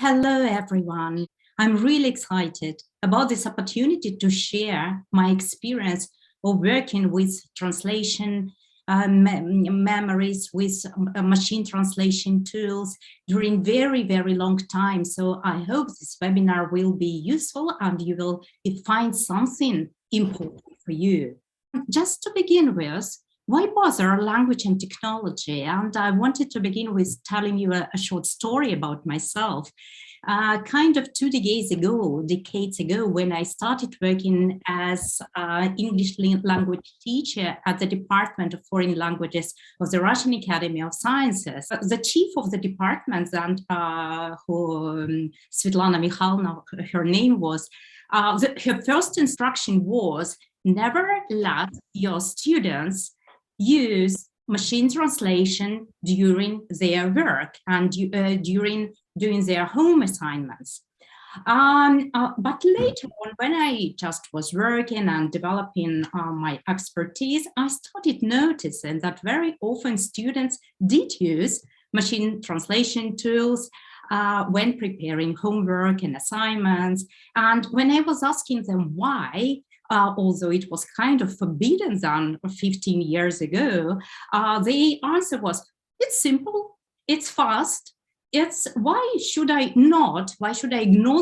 Hello, everyone. I'm really excited about this opportunity to share my experience of working with translation memories, with machine translation tools during very long time. So I hope this webinar will be useful and you will find something important for you. Just to begin with, why bother language and technology? And I wanted to begin with telling you a short story about myself. Kind of 2 decades ago, when I started working as an English language teacher at the Department of Foreign Languages of the Russian Academy of Sciences. The chief of the department, and Svetlana Mikhailовna, her name was, her first instruction was, never let your students use machine translation during their work and during doing their home assignments. But later on, when I just was working and developing my expertise, I started noticing that very often students did use machine translation tools when preparing homework and assignments. And when I was asking them why, although it was kind of forbidden then 15 years ago, the answer was, it's simple, it's fast, why should I ignore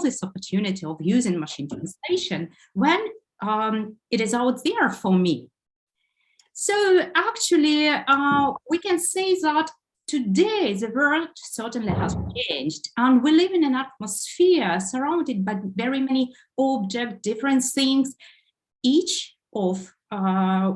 this opportunity of using machine translation when it is out there for me? So actually, we can say that today the world certainly has changed, and we live in an atmosphere surrounded by very many objects, different things, each of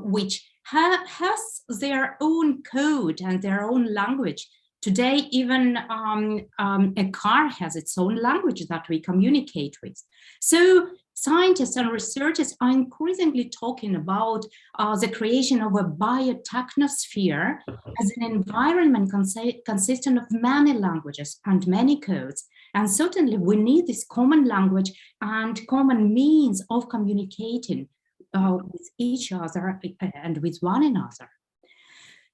which has their own code and their own language. Today, even a car has its own language that we communicate with. So scientists and researchers are increasingly talking about the creation of a biotechnosphere as an environment consistent of many languages and many codes. And certainly we need this common language and common means of communicating with each other and with one another.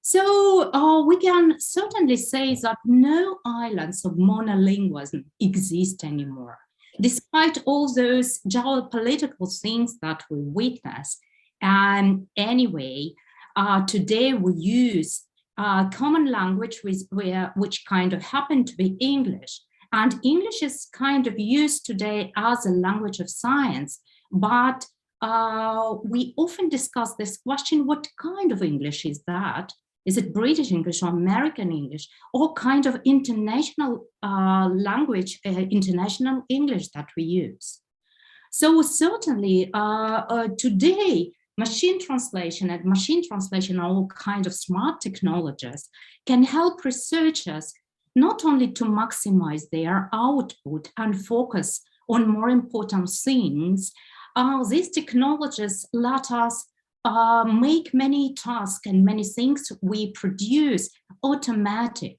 So we can certainly say that no islands of monolingualism exist anymore, despite all those geopolitical things that we witness. And anyway, today we use common language which kind of happen to be English. And English is kind of used today as a language of science, but we often discuss this question, what kind of English is that? Is it British English or American English, or kind of international language, international English that we use? So certainly today, machine translation are all kind of smart technologies can help researchers not only to maximize their output and focus on more important things. These technologies let us make many tasks and many things we produce automatic.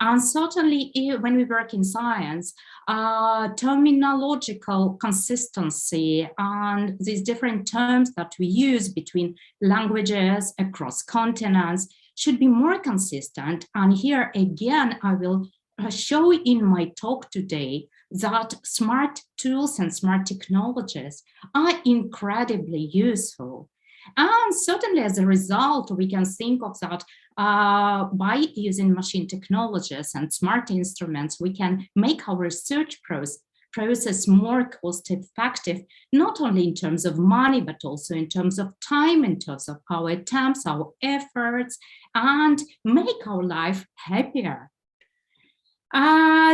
And certainly when we work in science, terminological consistency and these different terms that we use between languages across continents should be more consistent. And here again, I will show in my talk today that smart tools and smart technologies are incredibly useful. And certainly as a result, we can think of that by using machine technologies and smart instruments, we can make our research process more cost effective, not only in terms of money, but also in terms of time, in terms of our attempts, our efforts, and make our life happier.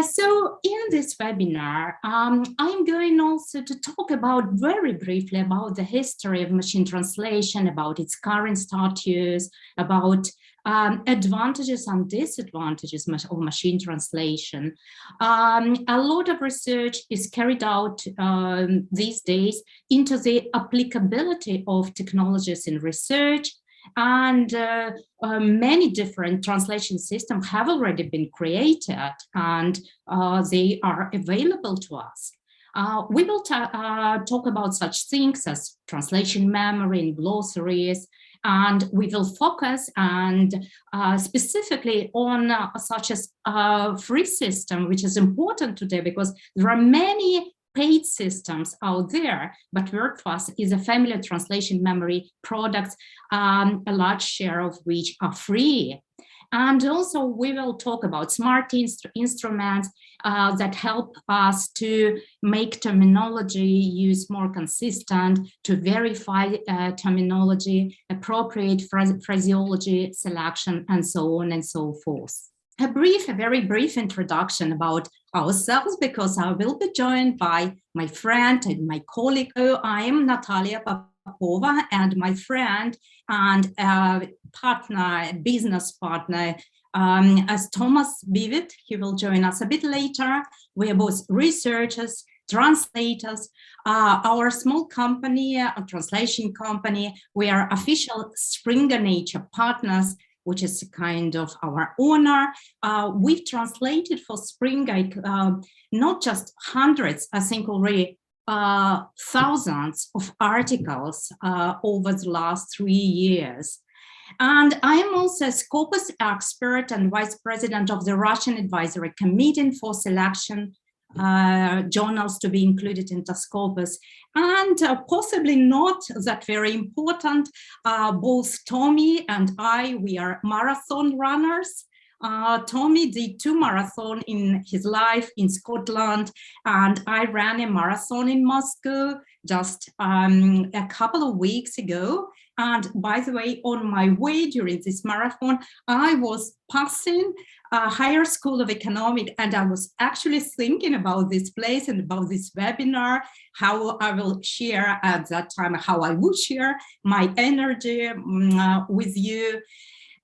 So in this webinar, I'm going also to talk about very briefly about the history of machine translation, about its current status, about advantages and disadvantages of machine translation. A lot of research is carried out these days into the applicability of technologies in research, and many different translation systems have already been created, and they are available to us. We will talk about such things as translation memory and glossaries, And we will focus and specifically on such as free system, which is important today because there are many paid systems out there, but WordPress is a familiar translation memory product, a large share of which are free. And also we will talk about smart instruments that help us to make terminology use more consistent, to verify terminology, appropriate phraseology selection, and so on and so forth. A very brief introduction about ourselves, because I will be joined by my friend and my colleague. I am Natalia Popova, and my friend and partner, business partner, as Thomas Bivet. He will join us a bit later. We are both researchers, translators. Our small company, a translation company, we are official Springer Nature partners, which is kind of our honor. We've translated for Springer not just hundreds, I think already thousands of articles over the last 3 years. And I am also a Scopus expert and vice president of the Russian Advisory Committee for selection journals to be included into Scopus. And possibly not that very important, both Tommy and I, we are marathon runners. Tommy did 2 marathons in his life in Scotland, and I ran a marathon in Moscow just a couple of weeks ago. And by the way, on my way during this marathon, I was passing a higher school of economics, and I was actually thinking about this place and about this webinar, how I will share at that time, how I would share my energy with you.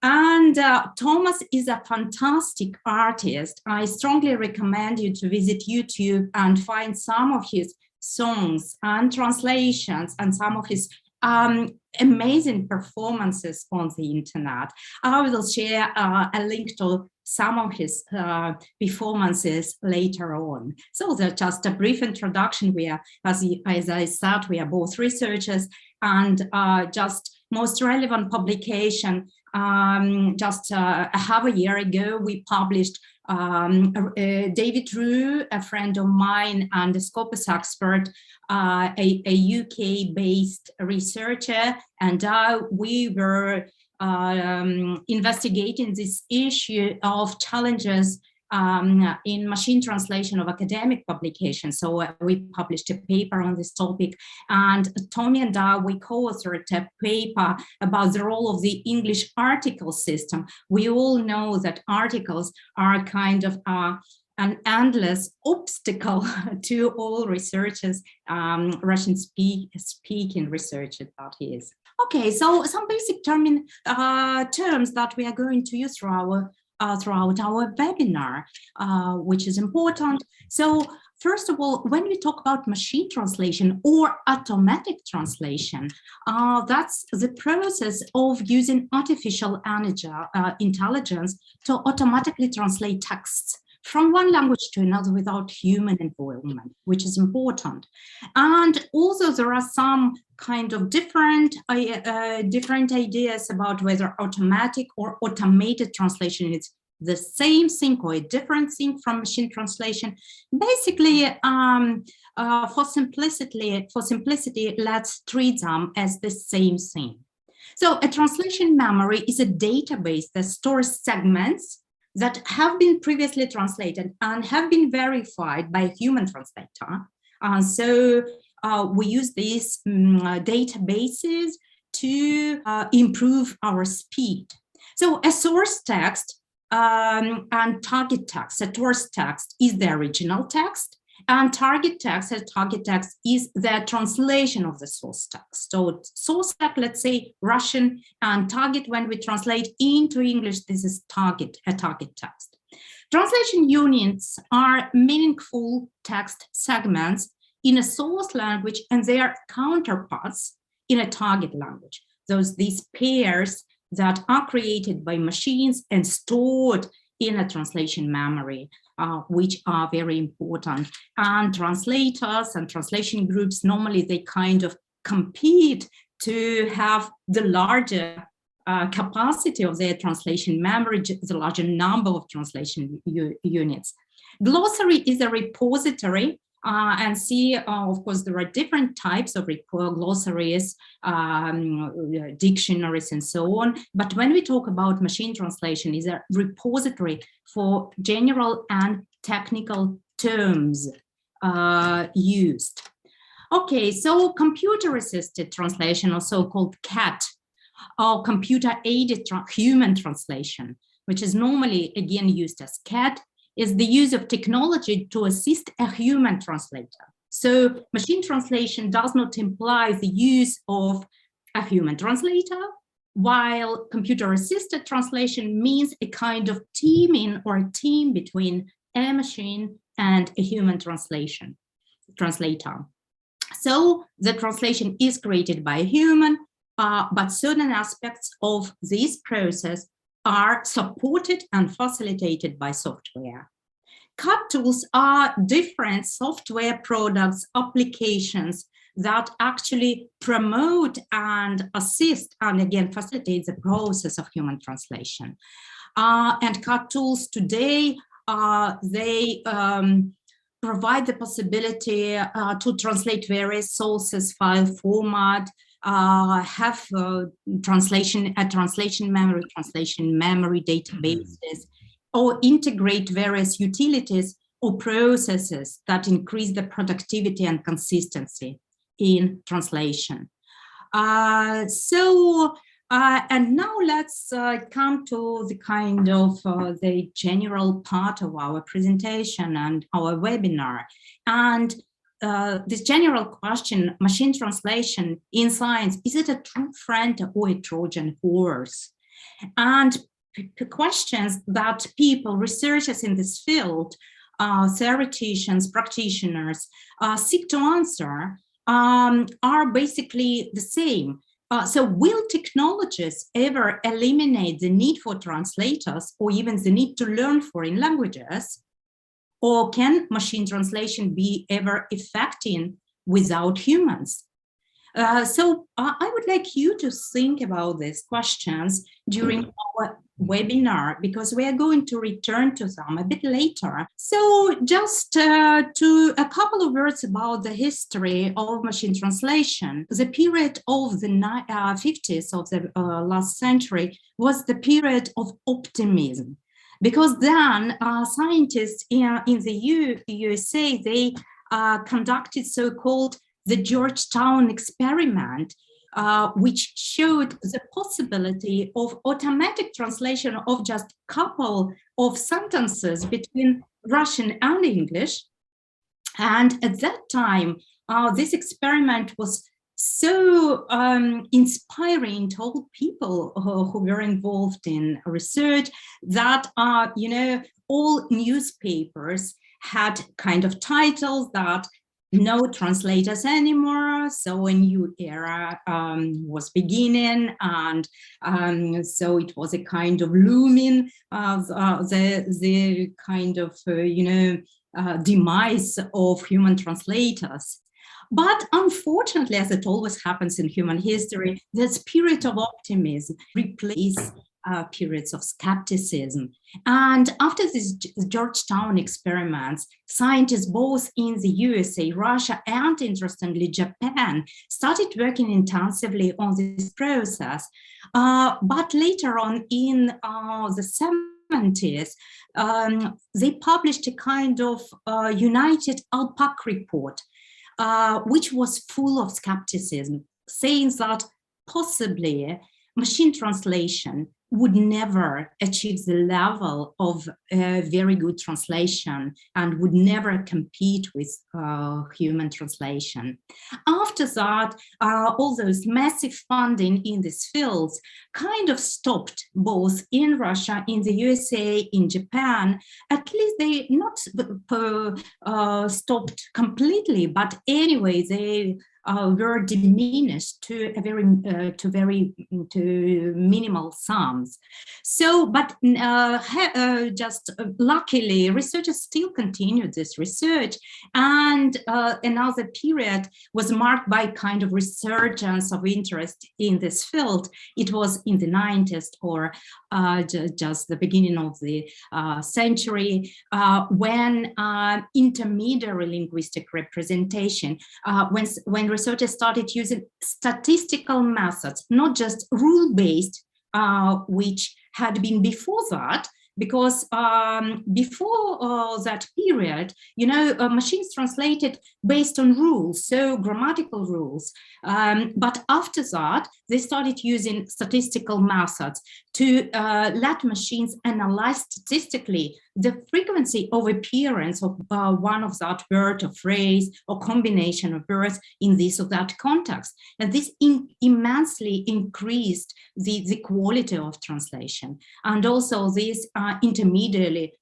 And Thomas is a fantastic artist. I strongly recommend you to visit YouTube and find some of his songs and translations and some of his amazing performances on the internet. I will share a link to some of his performances later on. So that's just a brief introduction. We are, as I said, we are both researchers, and just most relevant publication. Just half a year ago, we published David Rue, a friend of mine and a Scopus expert, a UK-based researcher, and we were investigating this issue of challenges in machine translation of academic publications. So we published a paper on this topic, and Tommy and I, we co-authored a paper about the role of the English article system. We all know that articles are kind of an endless obstacle to all researchers, Russian speaking researchers, that is. Okay, so some basic terms that we are going to use throughout our webinar, which is important. So first of all, when we talk about machine translation or automatic translation, that's the process of using artificial intelligence to automatically translate texts from one language to another without human involvement, which is important. And also there are some kind of different ideas about whether automatic or automated translation is the same thing or a different thing from machine translation. Basically, for simplicity, let's treat them as the same thing. So a translation memory is a database that stores segments that have been previously translated and have been verified by a human translator. So we use these databases to improve our speed. So a source text and target text. A source text is the original text, and target text is the translation of the source text. So source text, let's say Russian, and target, when we translate into English, this is a target text. Translation units are meaningful text segments in a source language and their counterparts in a target language. These pairs that are created by machines and stored in a translation memory, which are very important. And translators and translation groups, normally they kind of compete to have the larger capacity of their translation memory, the larger number of translation units. Glossary is a repository, and see, of course, there are different types of glossaries, dictionaries, and so on. But when we talk about machine translation, is a repository for general and technical terms used. Okay, so computer-assisted translation, or so-called CAT, or computer-aided human translation, which is normally, again, used as CAT, is the use of technology to assist a human translator. So machine translation does not imply the use of a human translator, while computer-assisted translation means a kind of teaming or a team between a machine and a human translator. So the translation is created by a human, but certain aspects of this process are supported and facilitated by software. CAT tools are different software products, applications that actually promote and assist and again facilitate the process of human translation. And CAT tools today, they provide the possibility to translate various sources, file format, have translation memory databases, or integrate various utilities or processes that increase the productivity and consistency in translation. And now let's come to the kind of the general part of our presentation and our webinar. And this general question, machine translation in science, is it a true friend or a Trojan horse? And questions that people, researchers in this field, theoreticians, practitioners, seek to answer are basically the same. So will technologies ever eliminate the need for translators or even the need to learn foreign languages? Or can machine translation be ever effective without humans? So I would like you to think about these questions during our webinar, because we are going to return to them a bit later. So just to a couple of words about the history of machine translation. The period of the 50s of the last century was the period of optimism, because then scientists in the USA, they conducted so-called the Georgetown Experiment, which showed the possibility of automatic translation of just a couple of sentences between Russian and English. And at that time, this experiment was so inspiring to all people who were involved in research that, all newspapers had kind of titles that no translators anymore, so a new era was beginning, and so it was a kind of looming the kind of demise of human translators. But unfortunately, as it always happens in human history, the spirit of optimism replaced periods of skepticism. And after these Georgetown experiments, scientists both in the USA, Russia, and interestingly Japan started working intensively on this process. But later on in the 70s, they published a kind of United ALPAC report, which was full of skepticism, saying that possibly machine translation would never achieve the level of very good translation and would never compete with human translation. After that, all those massive funding in these fields kind of stopped, both in Russia, in the USA, in Japan. At least they not stopped completely, but anyway, they were diminished to a very minimal sums. So, but just luckily, researchers still continued this research, and another period was marked by kind of resurgence of interest in this field. It was in the 90s or just the beginning of the century when intermediary linguistic representation, when researchers started using statistical methods, not just rule-based, which had been before that, because before that period, machines translated based on rules, so grammatical rules. But after that, they started using statistical methods to let machines analyze statistically the frequency of appearance of one of that word or phrase or combination of words in this or that context. And this immensely increased the quality of translation. And also these intermediary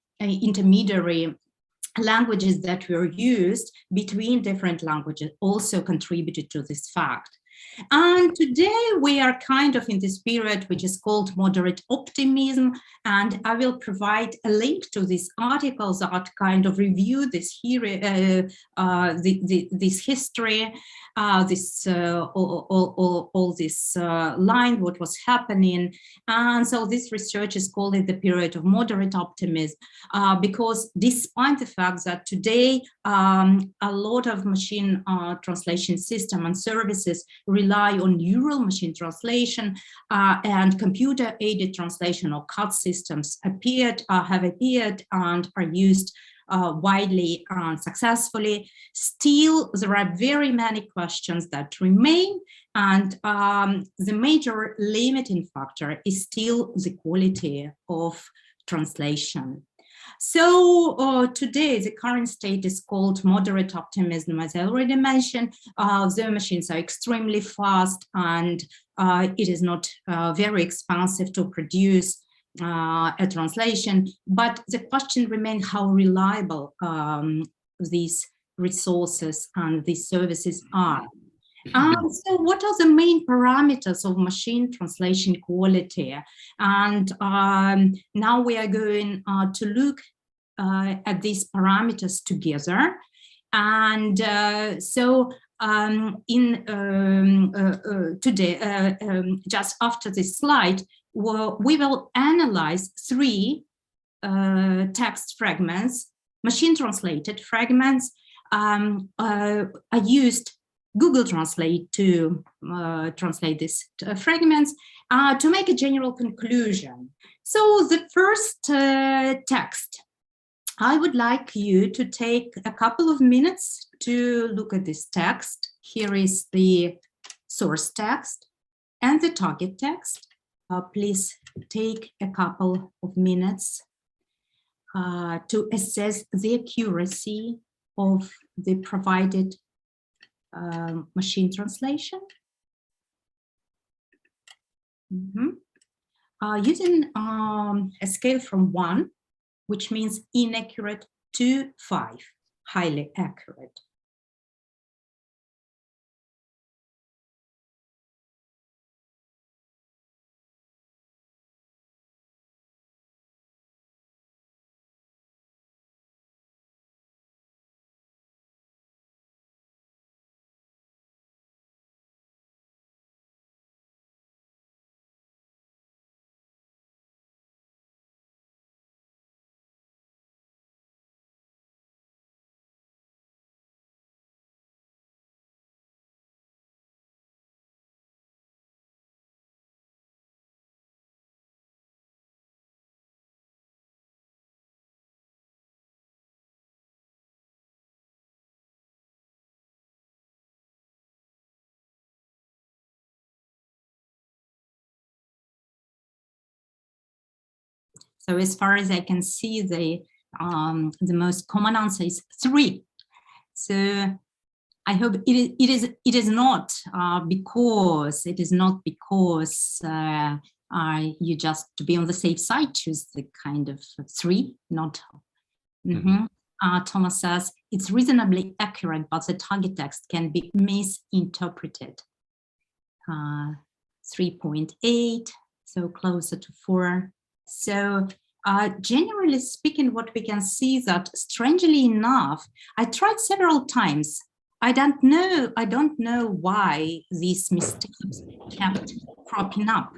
languages that were used between different languages also contributed to this fact. And today we are kind of in this period which is called moderate optimism, and I will provide a link to these articles that kind of review this this history, all this line, what was happening. And so this research is called it the period of moderate optimism, because despite the fact that today a lot of machine translation system and services rely on neural machine translation and computer-aided translation or CAT systems have appeared and are used widely and successfully. Still, there are very many questions that remain, and the major limiting factor is still the quality of translation. So today, the current state is called moderate optimism, as I already mentioned. The machines are extremely fast, and it is not very expensive to produce a translation. But the question remains how reliable these resources and these services are. So what are the main parameters of machine translation quality? And now we are going to look at these parameters together. And today, just after this slide, we will analyze 3 text fragments, machine translated fragments. I used Google Translate to translate these fragments to make a general conclusion. So the first text, I would like you to take a couple of minutes to look at this text. Here is the source text and the target text. Please take a couple of minutes to assess the accuracy of the provided machine translation. Using a scale from 1, which means inaccurate, to 5, highly accurate. So as far as I can see, the most common answer is 3. So I hope it is not because you just, to be on the safe side, choose the kind of 3, not. Thomas says, it's reasonably accurate, but the target text can be misinterpreted. 3.8, so closer to 4. So generally speaking, what we can see is that, strangely enough, I tried several times. I don't know why these mistakes kept cropping up.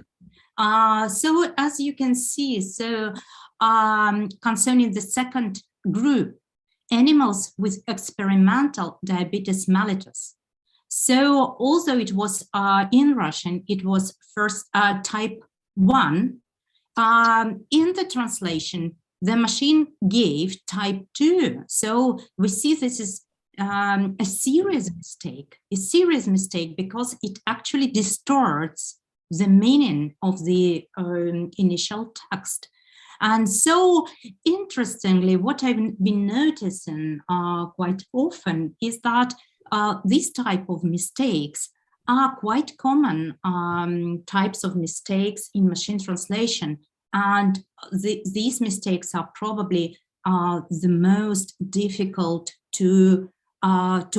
So as you can see, so concerning the second group, animals with experimental diabetes mellitus. So although it was in Russian, it was first type 1. In the translation, the machine gave type 2. So we see this is a serious mistake because it actually distorts the meaning of the initial text. And so, interestingly, what I've been noticing quite often is that these type of mistakes are quite common types of mistakes in machine translation. And these mistakes are probably the most difficult to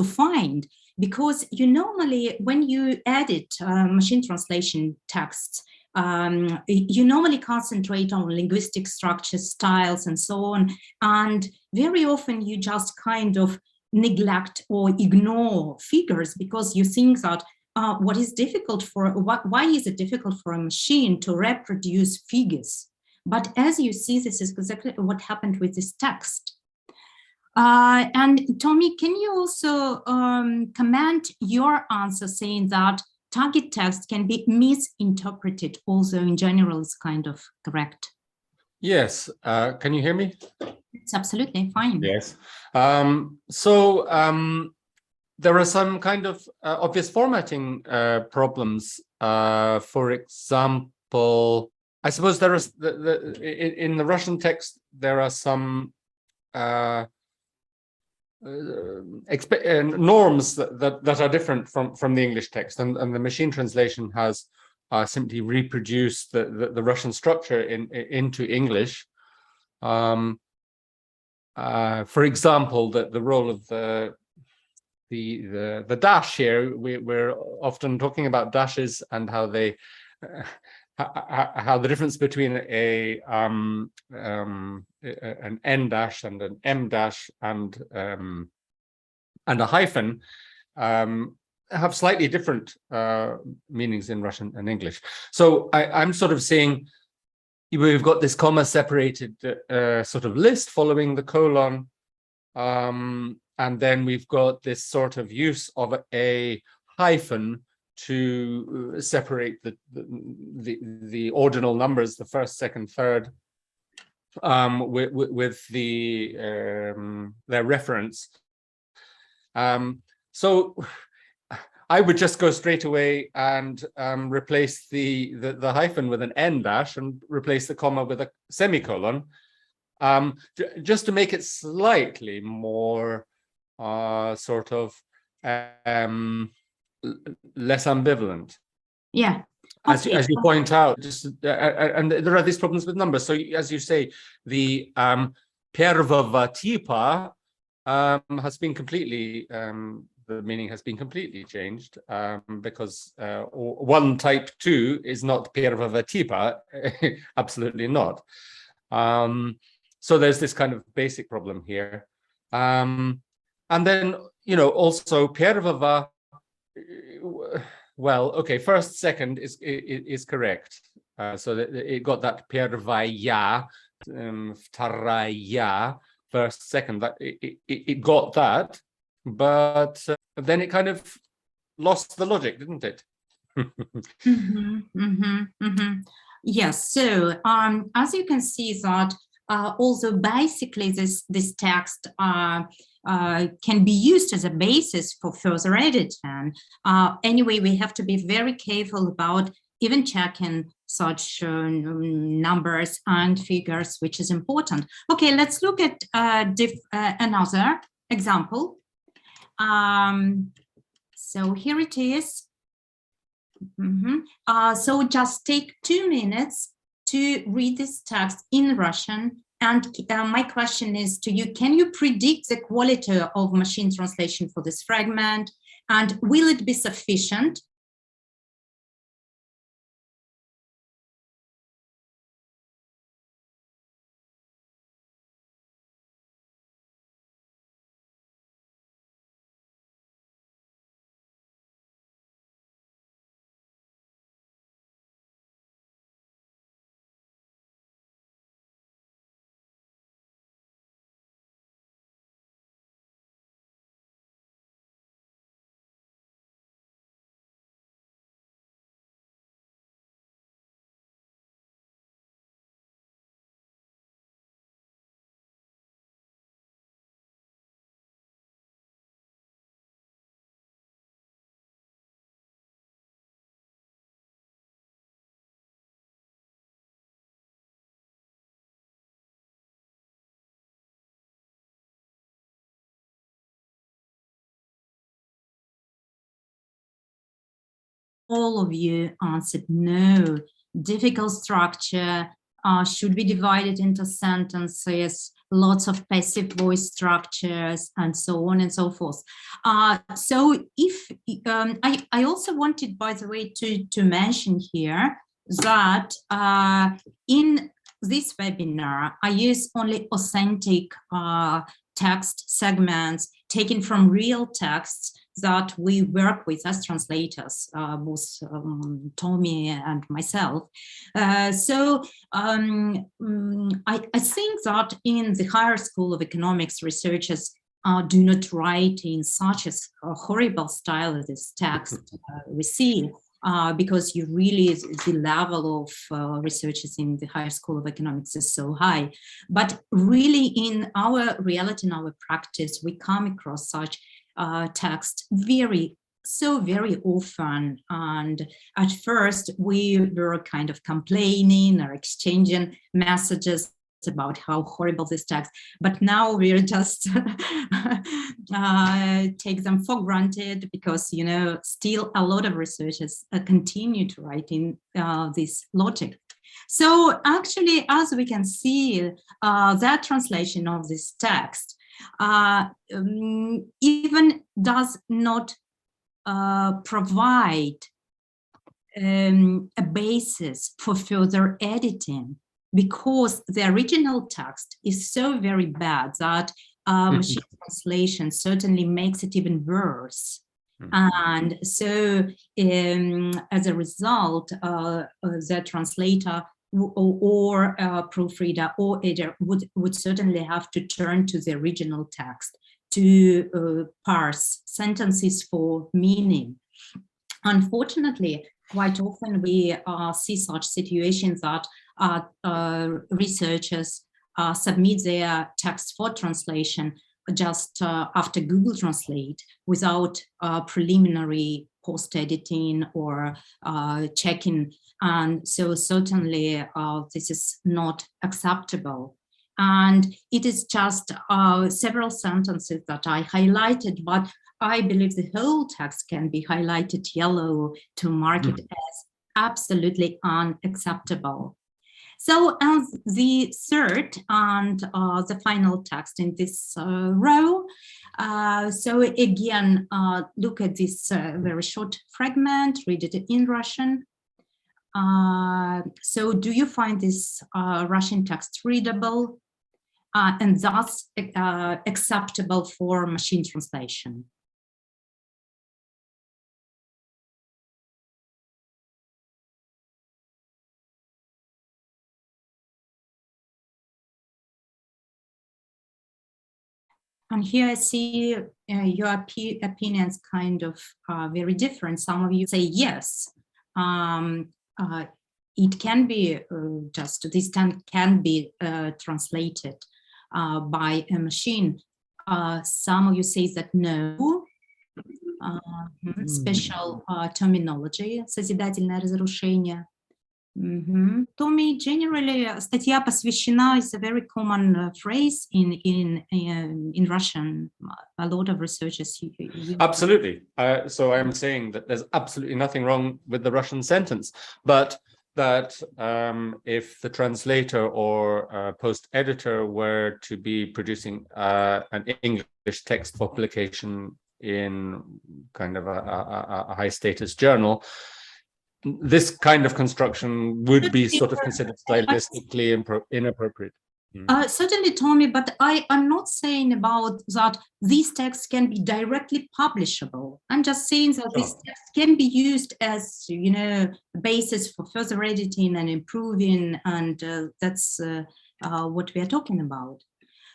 find, because you normally, when you edit machine translation texts, you normally concentrate on linguistic structures, styles, and so on. And very often you just kind of neglect or ignore figures, because you think that why is it difficult for a machine to reproduce figures? But as you see, this is exactly what happened with this text. And Tommy, can you also comment your answer, saying that target text can be misinterpreted, although in general it's kind of correct? Yes. Can you hear me? It's absolutely fine. Yes. There are some kind of obvious formatting problems. For example, I suppose there is in the Russian text there are some norms that are different from the English text, and the machine translation has simply reproduced the Russian structure into English. For example, the role of the dash here, we're often talking about dashes and how they how the difference between an N dash and an M dash and a hyphen have slightly different meanings in Russian and English. So I'm sort of saying we've got this comma separated sort of list following the colon, and then we've got this sort of use of a hyphen to separate the ordinal numbers, the first, second, third, with their reference. So I would just go straight away and replace the hyphen with an N dash and replace the comma with a semicolon, just to make it slightly more sort of less ambivalent. Yeah. Okay. As you point out, and there are these problems with numbers. So as you say, the первого типа has been completely, the meaning has been completely changed, because one type 2 is not первого типа, absolutely not. So there's this kind of basic problem here. And then, also первого, well, okay, first, second is correct. So that it got that первая, вторая, first, second, that it got that, but then it kind of lost the logic, didn't it? Yes. So as you can see that although basically this text can be used as a basis for further editing, anyway, we have to be very careful about even checking such numbers and figures, which is important. Okay, let's look at another example. So here it is. So just take 2 minutes to read this text in Russian And my question is to you, can you predict the quality of machine translation for this fragment? And will it be sufficient? All of you answered no. Difficult structure, should be divided into sentences, lots of passive voice structures, and so on and so forth. So if I also wanted, by the way, to mention here that in this webinar, I use only authentic text segments taken from real texts that we work with as translators, both Tommy and myself. I think that in the higher school of economics, researchers do not write in such a horrible style as this text we see. Because you really, the level of researchers in the higher school of economics is so high. But really in our reality, in our practice, we come across such text very often. And at first we were kind of complaining or exchanging messages about how horrible this text, but now we're just take them for granted, because still a lot of researchers continue to write in this logic. So actually, as we can see, that translation of this text even does not provide a basis for further editing, because the original text is so very bad that machine translation certainly makes it even worse. And so as a result, the translator or proofreader or editor would certainly have to turn to the original text to parse sentences for meaning. Unfortunately, quite often we see such situations that researchers submit their text for translation just after Google Translate, without preliminary post-editing or checking. And so certainly this is not acceptable. And it is just several sentences that I highlighted, but I believe the whole text can be highlighted yellow to mark it as absolutely unacceptable. So as the third and the final text in this row, so again, look at this very short fragment, read it in Russian. So do you find this Russian text readable and thus acceptable for machine translation? And here I see your opinions kind of very different. Some of you say yes, it can be just, this can be translated by a machine. Some of you say that no, special terminology, созидательное разрушение. Tommy, generally, статья посвящена is a very common phrase in Russian. A lot of researchers use Absolutely. So I'm saying that there's absolutely nothing wrong with the Russian sentence, but that if the translator or post editor were to be producing an English text for publication in kind of a high status journal, this kind of construction would be sort of considered stylistically inappropriate. Certainly, Tommy, but I'm not saying about that these texts can be directly publishable. I'm just saying that these texts can be used as, you know, a basis for further editing and improving, and that's what we are talking about.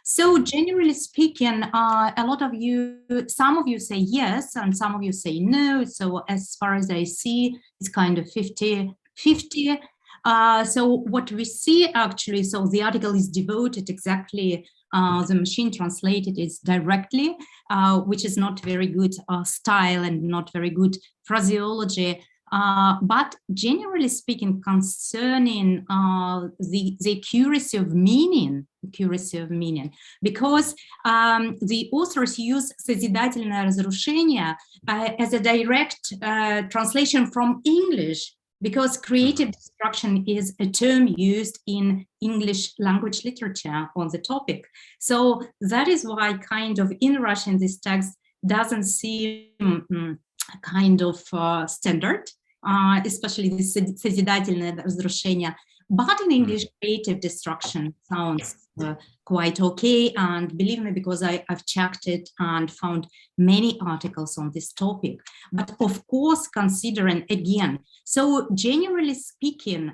So generally speaking, a lot of you, some of you say yes, and some of you say no. So as far as I see, it's kind of 50-50. So what we see actually, so the article is devoted exactly, the machine translated is directly, which is not very good style and not very good phraseology. But generally speaking, concerning the accuracy of meaning, because the authors use созидательное разрушение as a direct translation from English, because creative destruction is a term used in English language literature on the topic. So that is why kind of in Russian this text doesn't seem kind of standard, especially the созидательное разрушение. But in English, creative destruction sounds quite okay. And believe me, because I've checked it and found many articles on this topic. But of course, considering again, so generally speaking,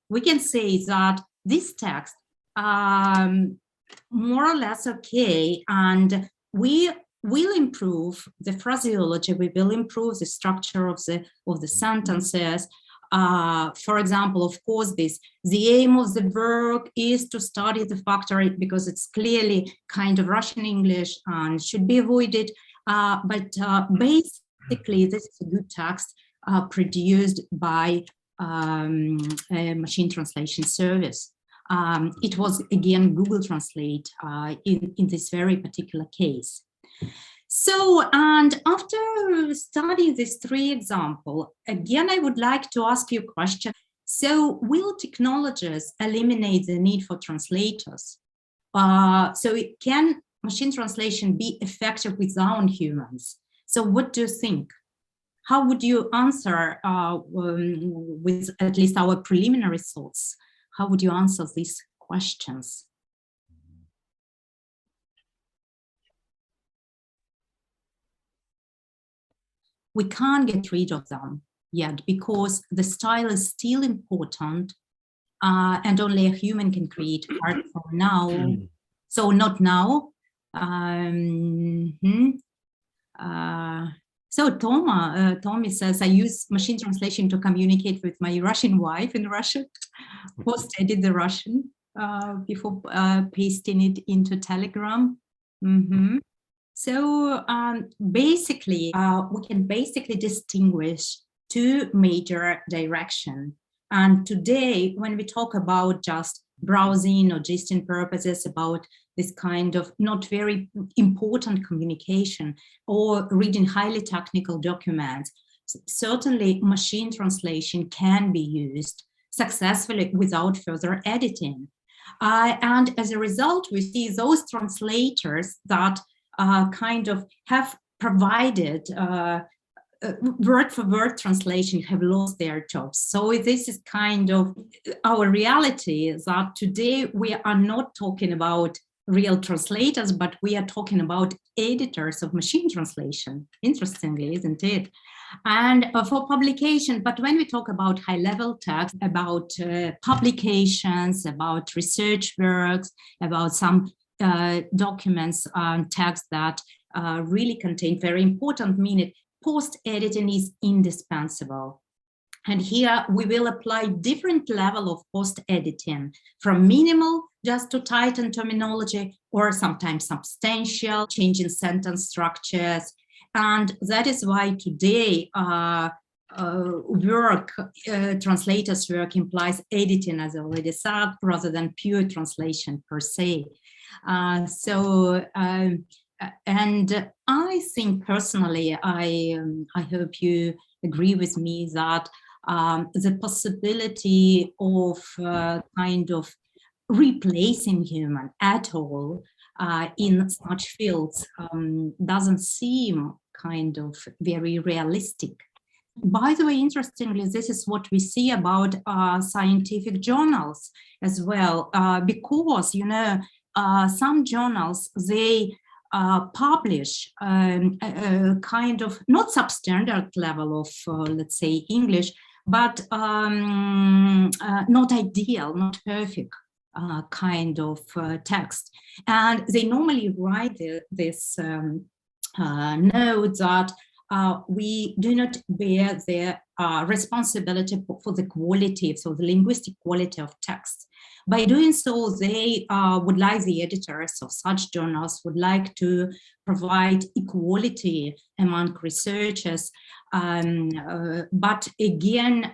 we can say that this text more or less okay, and we will improve the phraseology, we will improve the structure of the sentences. For example, of course, the aim of the work is to study the factory, because it's clearly kind of Russian English and should be avoided. But basically, this is a good text produced by a machine translation service. It was, again, Google Translate in this very particular case. So, and after studying these three examples, again, I would like to ask you a question. So, will technologists eliminate the need for translators? So, can machine translation be effective without humans? So, what do you think? How would you answer with at least our preliminary thoughts? How would you answer these questions? We can't get rid of them yet, because the style is still important, and only a human can create art for now. So not now. So Tommy says, I use machine translation to communicate with my Russian wife in Russian, post-edit the Russian before pasting it into Telegram. So basically, we can basically distinguish two major directions. And today, when we talk about just browsing or gisting purposes, about this kind of not very important communication or reading highly technical documents, certainly machine translation can be used successfully without further editing. And as a result, we see those translators that kind of have provided word-for-word translation have lost their jobs. So this is kind of our reality, is that today we are not talking about real translators, but we are talking about editors of machine translation. Interestingly, isn't it? And for publication, but when we talk about high-level text, about publications, about research works, about some documents and texts that really contain very important meaning, post-editing is indispensable. And here we will apply different level of post-editing, from minimal just to tighten terminology, or sometimes substantial, changing sentence structures. And that is why today translators' work implies editing, as I already said, rather than pure translation per se. And I think personally, I hope you agree with me that the possibility of kind of replacing human at all in such fields doesn't seem kind of very realistic. By the way, interestingly, this is what we see about scientific journals as well, because, you know, some journals, they publish a kind of not substandard level of, let's say, English, but not ideal, not perfect kind of text. And they normally write this note that we do not bear the responsibility for the quality, so the linguistic quality of text. By doing so, they would like, the editors of such journals would like to provide equality among researchers. But again,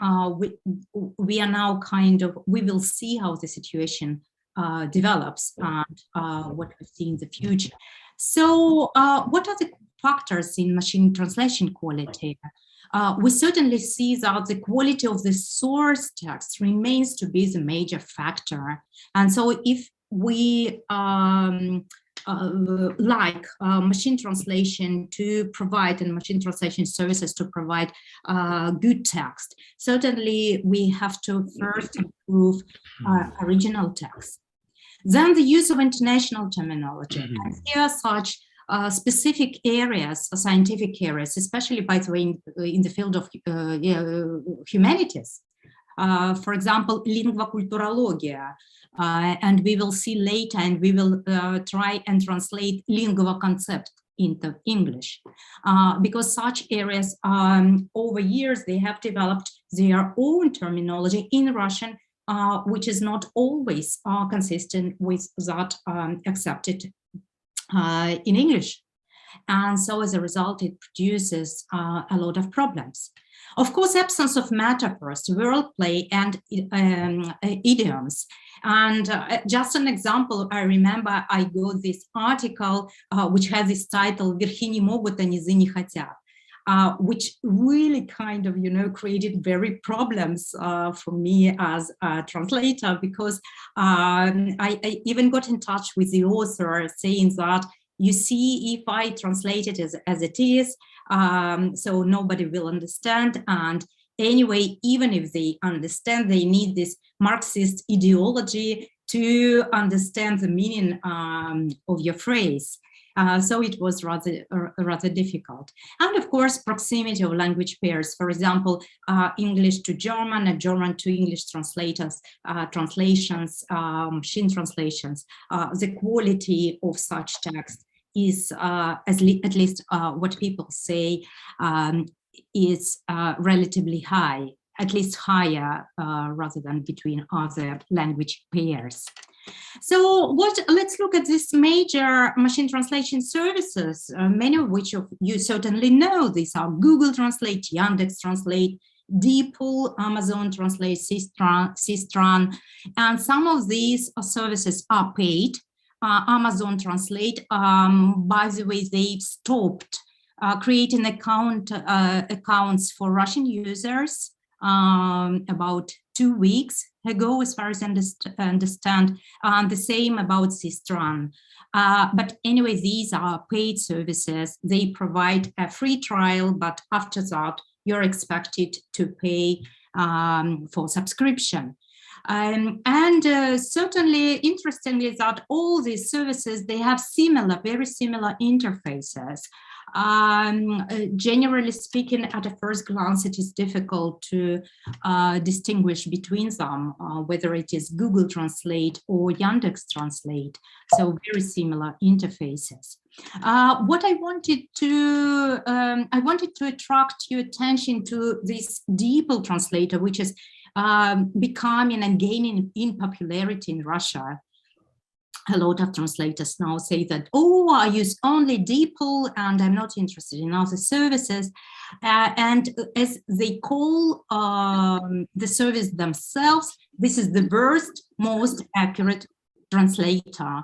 we are now kind of, we will see how the situation develops and what we see in the future. So what are the factors in machine translation quality? We certainly see that the quality of the source text remains to be the major factor. And so if we like machine translation to provide, and machine translation services to provide good text, certainly we have to first improve original text. Then the use of international terminology. And here such specific areas, scientific areas, especially, by the way, in the field of humanities. For example, lingua culturologia, and we will see later, and we will try and translate lingua concept into English, because such areas over years, they have developed their own terminology in Russian, which is not always consistent with that accepted in English. And so as a result, it produces a lot of problems. Of course, absence of metaphors, wordplay, and idioms. And just an example, I remember I got this article which has this title «Верхи не могут, а низы не хотят», which really kind of, you know, created very problems for me as a translator, because I even got in touch with the author saying that, you see, if I translate it as it is, so nobody will understand. And anyway, even if they understand, they need this Marxist ideology to understand the meaning of your phrase. So it was rather difficult. And of course, proximity of language pairs. For example, English to German and German to English translations, machine translations. The quality of such text is, at least what people say, is relatively high, at least higher rather than between other language pairs. So let's look at these major machine translation services, many of which you certainly know. These are Google Translate, Yandex Translate, DeepL, Amazon Translate, Sistran, and some of these services are paid. Amazon Translate, by the way, they've stopped creating accounts for Russian users about 2 weeks ago, as far as I understand, the same about Sistran. But anyway, these are paid services. They provide a free trial, but after that, you're expected to pay for subscription. Certainly, interestingly, that all these services, they have very similar interfaces. Generally speaking, at a first glance, it is difficult to distinguish between them, whether it is Google Translate or Yandex Translate. So very similar interfaces. What I wanted to attract your attention to this DeepL translator, which is becoming and gaining in popularity in Russia. A lot of translators now say that, oh, I use only DeepL and I'm not interested in other services. And as they call the service themselves, this is the worst, most accurate translator.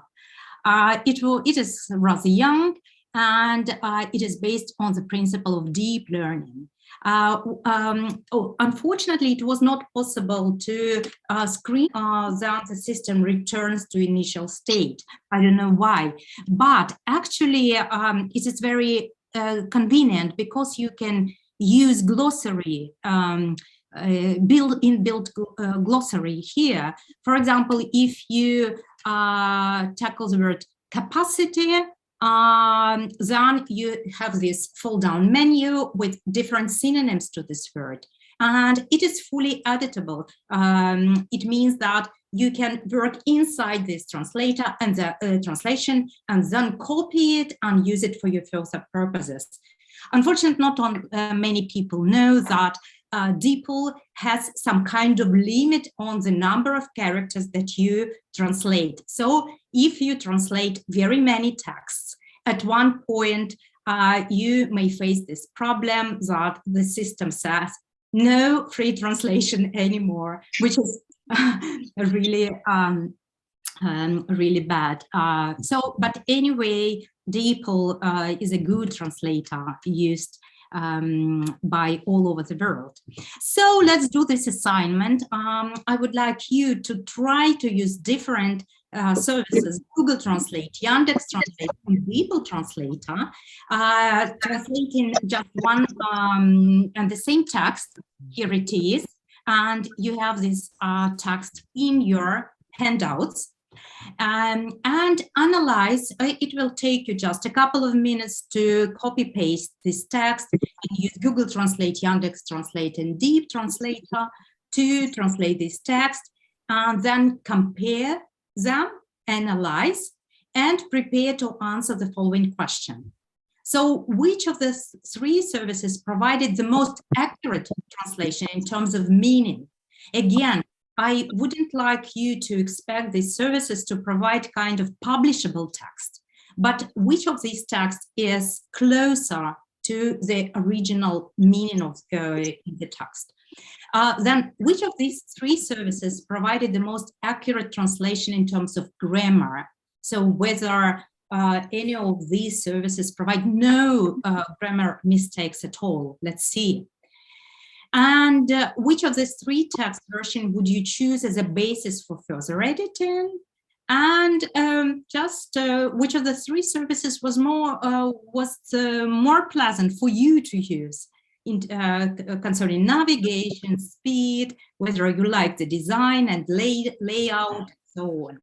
It is rather young, and it is based on the principle of deep learning. Unfortunately, it was not possible to screen that the system returns to initial state. I don't know why, but actually it is very convenient because you can use glossary, built glossary here. For example, if you tackle the word capacity, then you have this fold-down menu with different synonyms to this word, and it is fully editable. It means that you can work inside this translator and the translation, and then copy it and use it for your further purposes. Unfortunately, not many people know that DeepL has some kind of limit on the number of characters that you translate. So if you translate very many texts, at one point you may face this problem that the system says no free translation anymore, which is really really bad. But anyway, DeepL is a good translator used by all over the world. So let's do this assignment. I would like you to try to use different services: Google Translate, Yandex Translate, and DeepL Translator, translating just one and the same text. Here it is, and you have this text in your handouts. And analyze. It will take you just a couple of minutes to copy paste this text and use Google Translate, Yandex Translate, and DeepL Translator to translate this text, and then compare them, analyze, and prepare to answer the following question. So which of the three services provided the most accurate translation in terms of meaning? Again, I wouldn't like you to expect these services to provide kind of publishable text, but which of these texts is closer to the original meaning of the text? Then which of these three services provided the most accurate translation in terms of grammar? So whether any of these services provide no grammar mistakes at all. Let's see. And which of these three text versions would you choose as a basis for further editing? And which of the three services was more pleasant for you to use in concerning navigation, speed, whether you like the design and layout, and so on.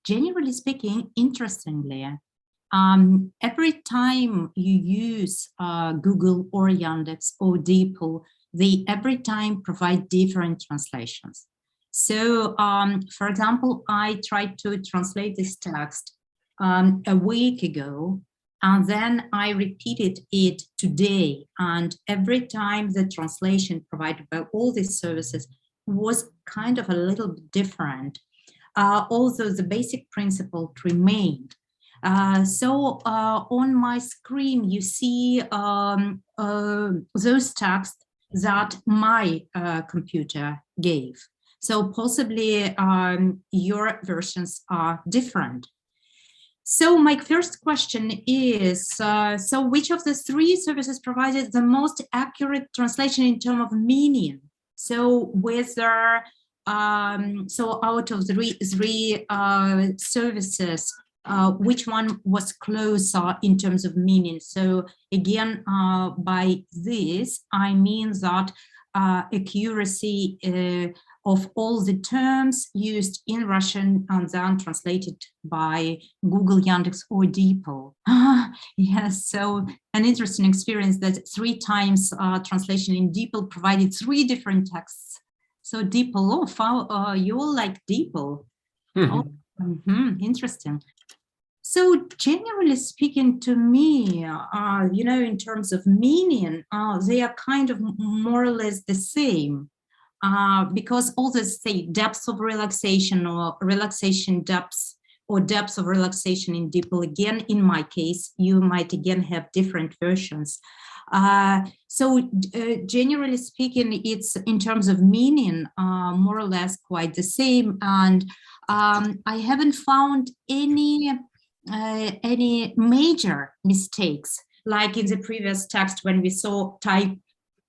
Generally speaking, interestingly, every time you use Google or Yandex or DeepL, they every time provide different translations. So, for example, I tried to translate this text a week ago, and then I repeated it today. And every time the translation provided by all these services was kind of a little bit different. Although the basic principle remained. So on my screen, you see those texts that my computer gave. So possibly your versions are different. So my first question is, so which of the three services provided the most accurate translation in terms of meaning? So whether so out of the three services, which one was closer in terms of meaning? So again, by this, I mean that accuracy of all the terms used in Russian and then translated by Google, Yandex, or DeepL. Yes, so an interesting experience that 3 times translation in DeepL provided 3 different texts. So DeepL, you all like DeepL. Interesting. So generally speaking, to me, you know, in terms of meaning, they are kind of more or less the same, because all the say depths of relaxation or relaxation depths or depths of relaxation in DeepL, again, in my case, you might again have different versions. Generally speaking, it's in terms of meaning, more or less quite the same. And I haven't found any major mistakes, like in the previous text when we saw type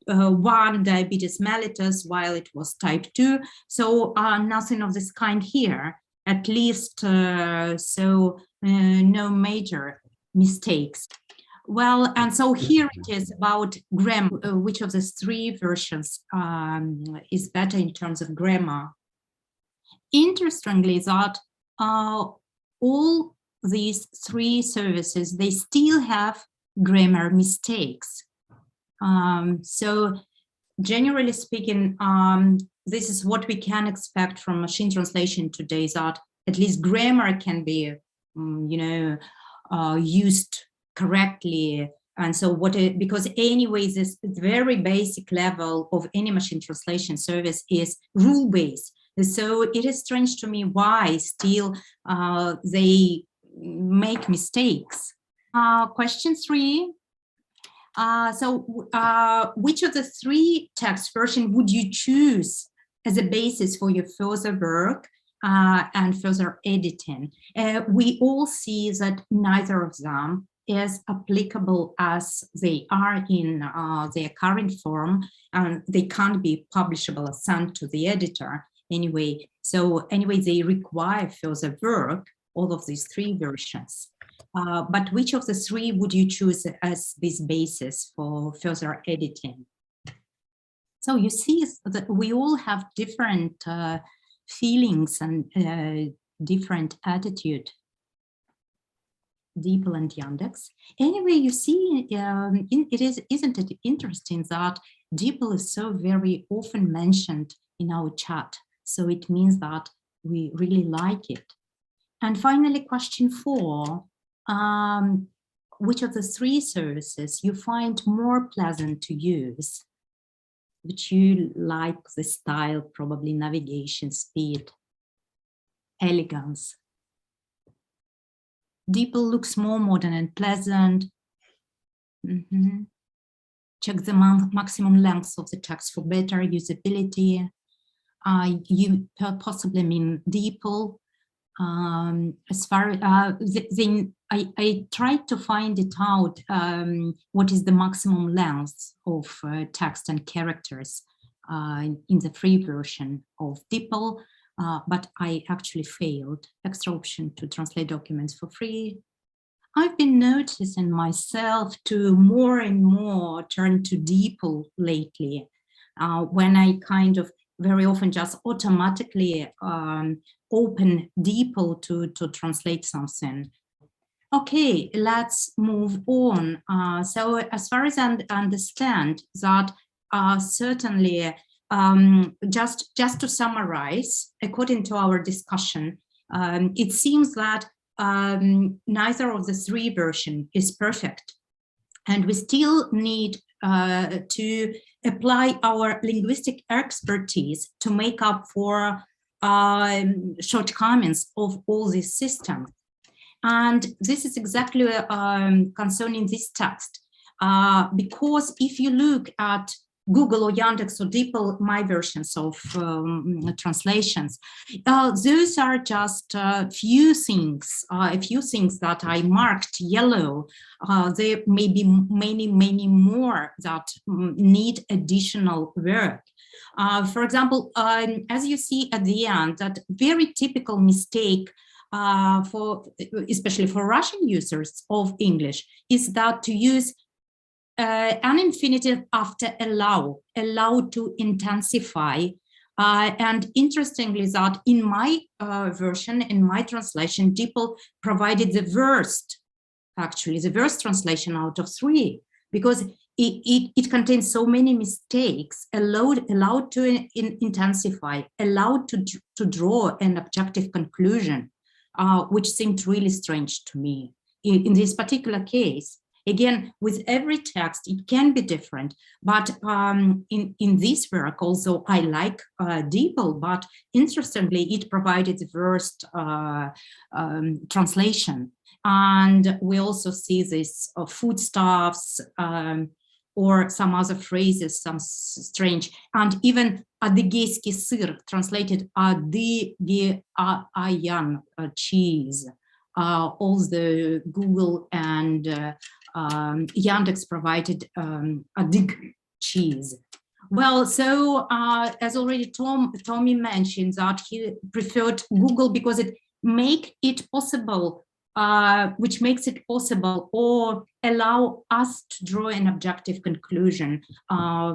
1 diabetes mellitus while it was type 2. So nothing of this kind here, at least. No major mistakes. Well, and so here it is about grammar. Which of the three versions is better in terms of grammar? Interestingly, that all these three services, they still have grammar mistakes. So generally speaking, this is what we can expect from machine translation today, that at least grammar can be, used correctly. And so because anyway, this very basic level of any machine translation service is rule-based. So it is strange to me why still they make mistakes. Question 3. Which of the three text versions would you choose as a basis for your further work and further editing? We all see that neither of them is applicable as they are in their current form, and they can't be publishable or sent to the editor anyway. So anyway, they require further work, all of these three versions. But which of the three would you choose as this basis for further editing? So you see that we all have different feelings and different attitude. DeepL and Yandex. Anyway, you see, isn't it interesting that DeepL is so very often mentioned in our chat? So it means that we really like it. And finally, question 4. Which of the three services you find more pleasant to use? Which you like the style, probably navigation, speed, elegance. DeepL looks more modern and pleasant. Check the maximum length of the text for better usability. You possibly mean DeepL. As far I tried to find it out, what is the maximum length of text and characters in the free version of DeepL, but I actually failed. Extra option to translate documents for free. I've been noticing myself to more and more turn to DeepL lately, when I kind of very often just automatically open DeepL to translate something. Okay, let's move on. So as far as I understand that certainly, just to summarize, according to our discussion, it seems that neither of the three versions is perfect. And we still need to apply our linguistic expertise to make up for shortcomings of all these systems. And this is exactly concerning this text, because if you look at Google or Yandex or DeepL, my versions of translations, those are just a few things that I marked yellow. There may be many more that need additional work. For example, as you see at the end, that very typical mistake especially for Russian users of English, is that to use an infinitive after allow to intensify. And interestingly, that in my version, in my translation, DeepL provided the worst translation out of 3, because it contains so many mistakes. Allowed to intensify, allowed to draw an objective conclusion, which seemed really strange to me. In this particular case, again, with every text, it can be different. But in this work, also, I like DeepL, but interestingly, it provided the worst translation. And we also see this foodstuffs, or some other phrases, some strange, and even adygeyski syr, translated ayan, cheese. All the Google and Yandex provided adig cheese. Well, so as already Tommy mentioned, that he preferred Google because it makes it possible, which makes it possible or allow us to draw an objective conclusion,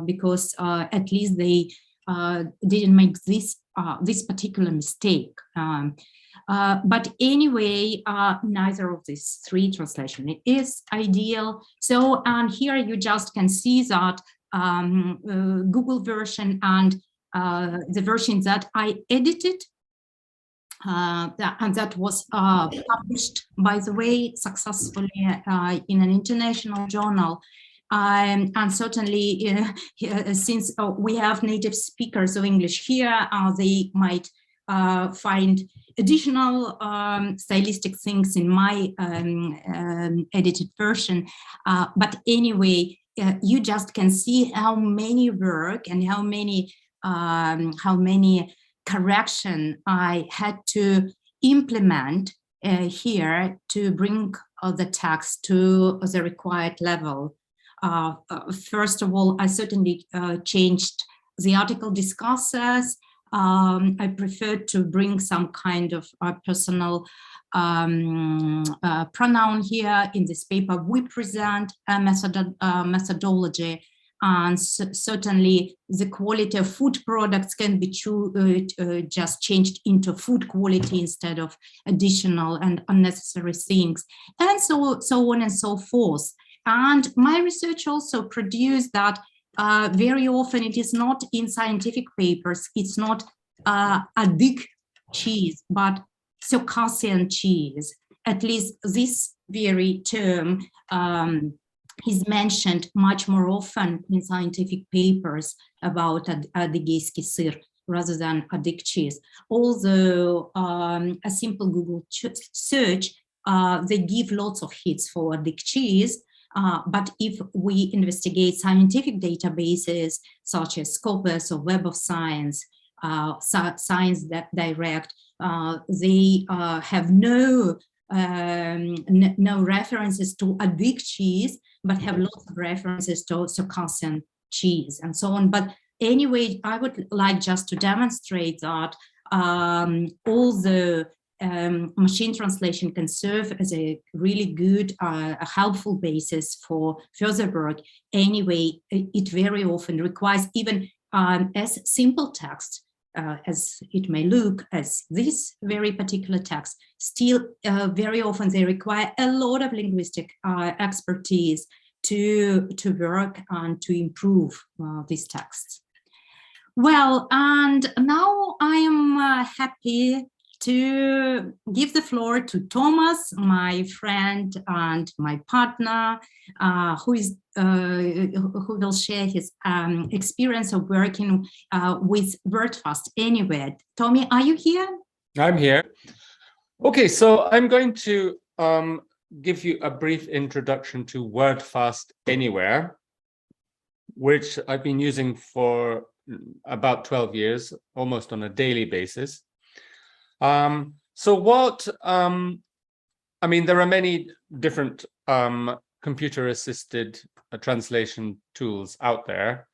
because at least they didn't make this particular mistake. But anyway, neither of these three translations is ideal. So, and here you just can see that Google version and the version that I edited, and that was published, by the way, successfully in an international journal. And certainly, since we have native speakers of English here, they might find additional stylistic things in my edited version. But anyway, you just can see how many work and how many correction I had to implement here to bring the text to the required level. First of all, I certainly changed the article discusses. I preferred to bring some kind of personal pronoun here. In this paper, we present a methodology, and certainly the quality of food products can be just changed into food quality instead of additional and unnecessary things, and so on and so forth. And my research also produced that very often it is not in scientific papers, it's not adig cheese, but Circassian cheese. At least this very term is mentioned much more often in scientific papers about adygeyski syr rather than adig cheese. Although a simple Google search, they give lots of hits for adig cheese. But if we investigate scientific databases such as Scopus or Web of Science, Science Direct, they have no references to adig cheese, but have lots of references to Circassian cheese and so on. But anyway, I would like just to demonstrate that all the machine translation can serve as a really good, a helpful basis for further work. Anyway, it very often requires even as simple text as it may look, as this very particular text, still very often they require a lot of linguistic expertise to work and to improve these texts. Well, and now I am happy to give the floor to Thomas, my friend and my partner, who will share his experience of working with WordFast Anywhere. Tommy, are you here? I'm here. Okay, so I'm going to give you a brief introduction to WordFast Anywhere, which I've been using for about 12 years, almost on a daily basis. So what, I mean, there are many different computer-assisted translation tools out there.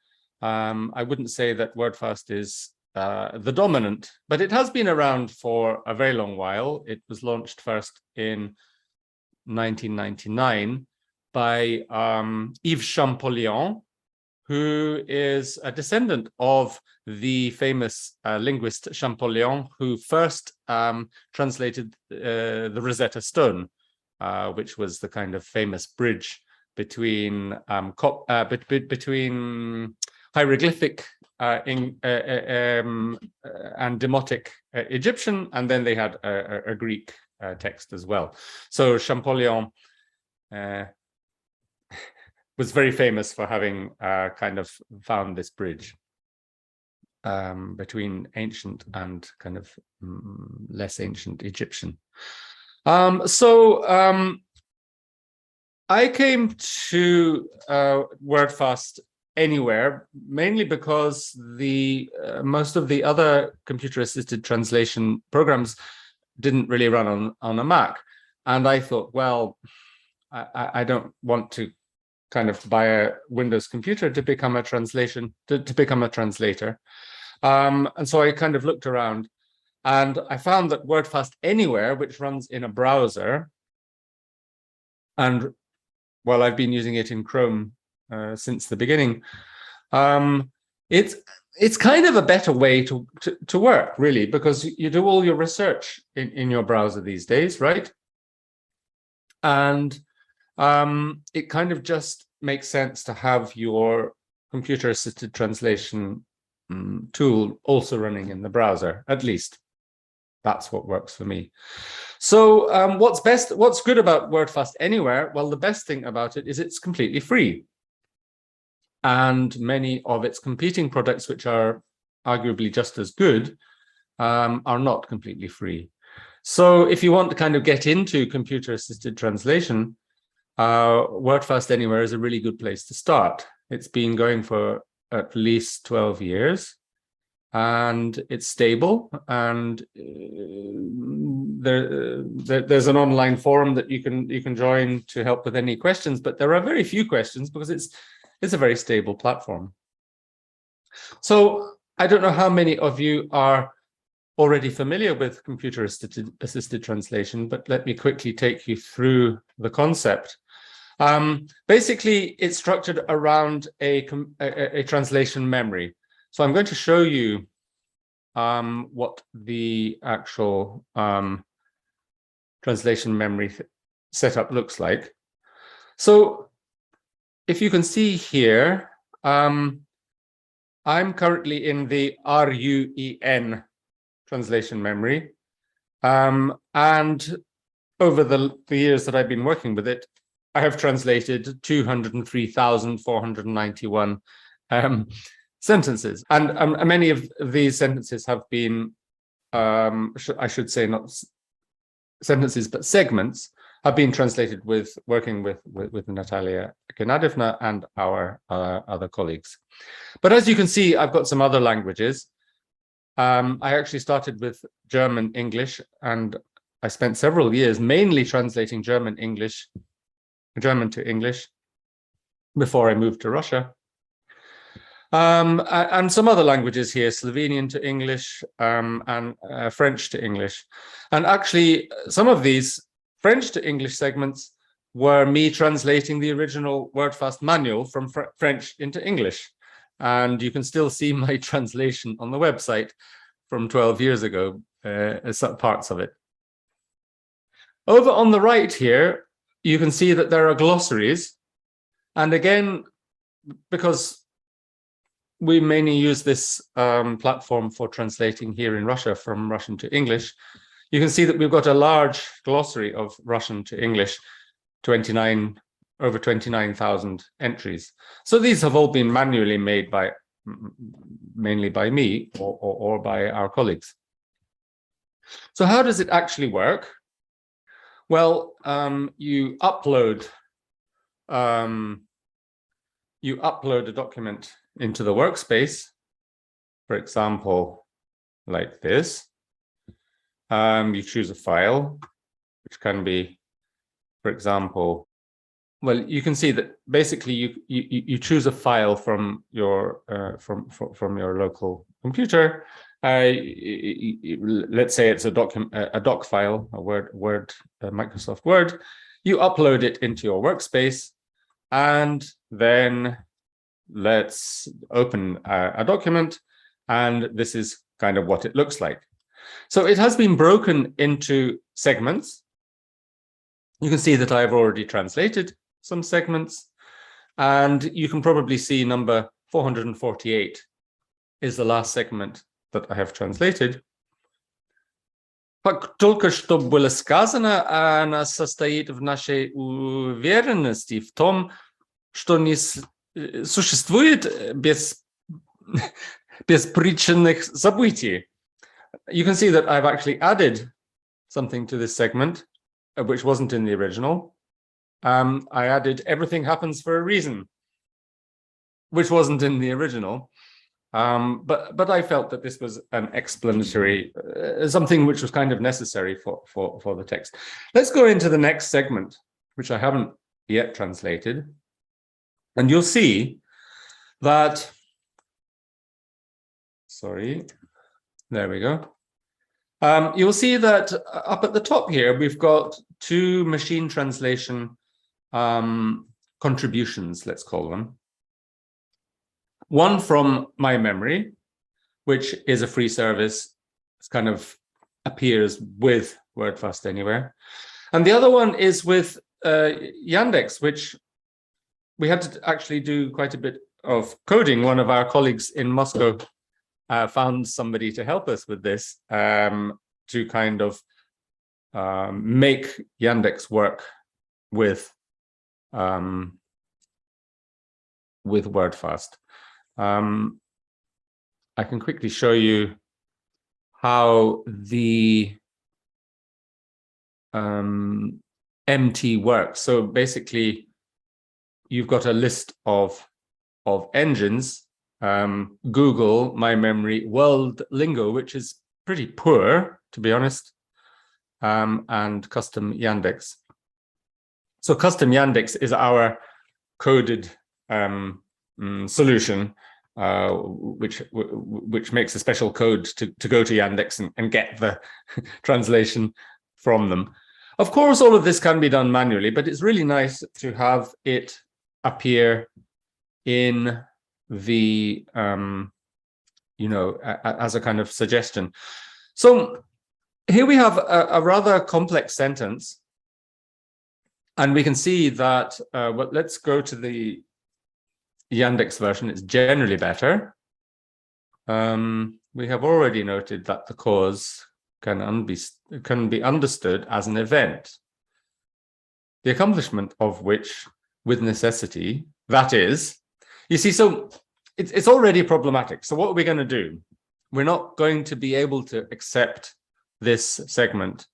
I wouldn't say that WordFast is the dominant, but it has been around for a very long while. It was launched first in 1999 by Yves Champollion, who is a descendant of the famous linguist Champollion, who first translated the Rosetta Stone, which was the kind of famous bridge between hieroglyphic and demotic Egyptian, and then they had a Greek text as well. So Champollion was very famous for having kind of found this bridge between ancient and kind of less ancient Egyptian. I came to WordFast Anywhere mainly because the most of the other computer-assisted translation programs didn't really run on a Mac, and I thought, well, I don't want to kind of buy a Windows computer to become a translator. And so I kind of looked around, and I found that WordFast Anywhere, which runs in a browser, and well, I've been using it in Chrome since the beginning. It's kind of a better way to work, really, because you do all your research in your browser these days, right? And it kind of just makes sense to have your computer-assisted translation tool also running in the browser. At least that's what works for me. So what's good about WordFast Anywhere? Well, the best thing about it is it's completely free. And many of its competing products, which are arguably just as good, are not completely free. So if you want to kind of get into computer-assisted translation, WordFast Anywhere is a really good place to start. It's been going for at least 12 years, and it's stable. And there's an online forum that you can join to help with any questions. But there are very few questions because it's a very stable platform. So I don't know how many of you are already familiar with computer-assisted translation, but let me quickly take you through the concept. Basically, it's structured around a translation memory. So I'm going to show you what the actual translation memory setup looks like. So if you can see here, I'm currently in the RUEN translation memory. And over the years that I've been working with it, I have translated 203,491 sentences. And many of these sentences have been, I should say not sentences, but segments, have been translated working with Natalia Gennadievna and our other colleagues. But as you can see, I've got some other languages. I actually started with German English, and I spent several years mainly translating German to English before I moved to Russia. And some other languages here, Slovenian to English, and French to English. And actually, some of these French to English segments were me translating the original WordFast manual from French into English. And you can still see my translation on the website from 12 years ago, some parts of it. Over on the right here, you can see that there are glossaries. And again, because we mainly use this platform for translating here in Russia from Russian to English, you can see that we've got a large glossary of Russian to English, over 29,000 entries. So these have all been manually made mainly by me or by our colleagues. So how does it actually work? Well, you upload a document into the workspace, for example, like this. You choose a file, which can be, for example, well, you can see that basically you choose a file from your local computer. Let's say it's a doc file, a Microsoft Word. You upload it into your workspace, and then let's open a document, and this is kind of what it looks like. So it has been broken into segments. You can see that I've already translated some segments, and you can probably see number 448 is the last segment that I have translated. Как только что было сказано, она состоит в нашей уверенности в том, что не существует беспричинных событий. You can see that I've actually added something to this segment, which wasn't in the original. I added everything happens for a reason, which wasn't in the original. But I felt that this was an explanatory, something which was kind of necessary for the text. Let's go into the next segment, which I haven't yet translated. And you'll see that, sorry, there we go. You'll see that up at the top here, we've got two machine translation contributions, let's call them. One from My Memory, which is a free service. It kind of appears with WordFast Anywhere. And the other one is with Yandex, which we had to actually do quite a bit of coding. One of our colleagues in Moscow found somebody to help us with this, to kind of make Yandex work with WordFast. I can quickly show you how the MT works. So basically, you've got a list of engines, Google, My Memory, World Lingo, which is pretty poor, to be honest, and Custom Yandex. So Custom Yandex is our coded solution, which makes a special code to go to Yandex and get the translation from them. Of course, all of this can be done manually, but it's really nice to have it appear in the, as a kind of suggestion. So here we have a rather complex sentence, and we can see that, well, let's go to the Yandex version. It's generally better. We have already noted that the cause can be understood as an event, the accomplishment of which, with necessity, that is, you see, so it's already problematic. So what are we going to do? We're not going to be able to accept this segment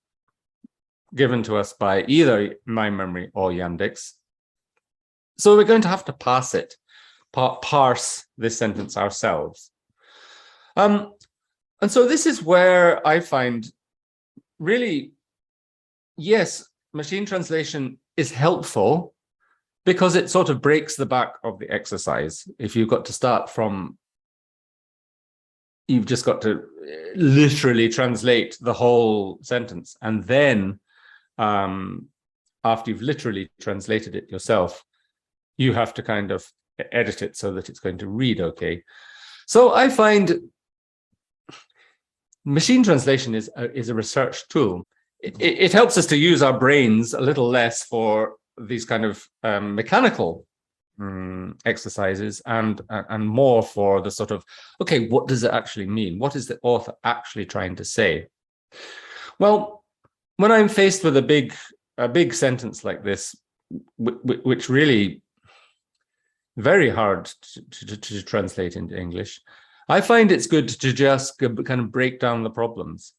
given to us by either My Memory or Yandex. So we're going to have to parse this sentence ourselves. And so this is where I find really, yes, machine translation is helpful because it sort of breaks the back of the exercise. If you've got to start from, you've just got to literally translate the whole sentence. And then after you've literally translated it yourself, you have to kind of edit it so that it's going to read okay. So I find machine translation is a research tool. It helps us to use our brains a little less for these kind of mechanical exercises and more for the sort of, okay, what does it actually mean? What is the author actually trying to say? Well, when I'm faced with a big sentence like this, which really very hard to translate into English, I find it's good to just kind of break down the problems.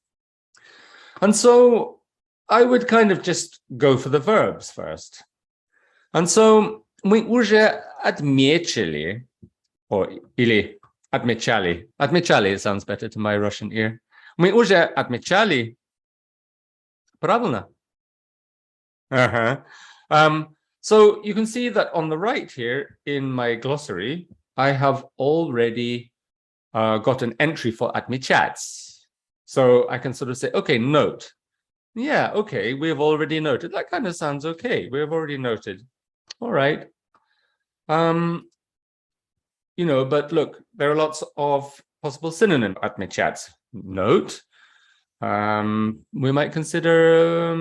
And so I would kind of just go for the verbs first. And so мы уже отметили, или отмечали. Отмечали sounds better to my Russian ear. Мы уже отмечали. Правильно? So you can see that on the right here in my glossary, I have already got an entry for отмечать. So I can sort of say, okay, note. Yeah, okay, we have already noted. That kind of sounds okay. We have already noted. All right. But look, there are lots of possible synonyms. Отмечать, note. We might consider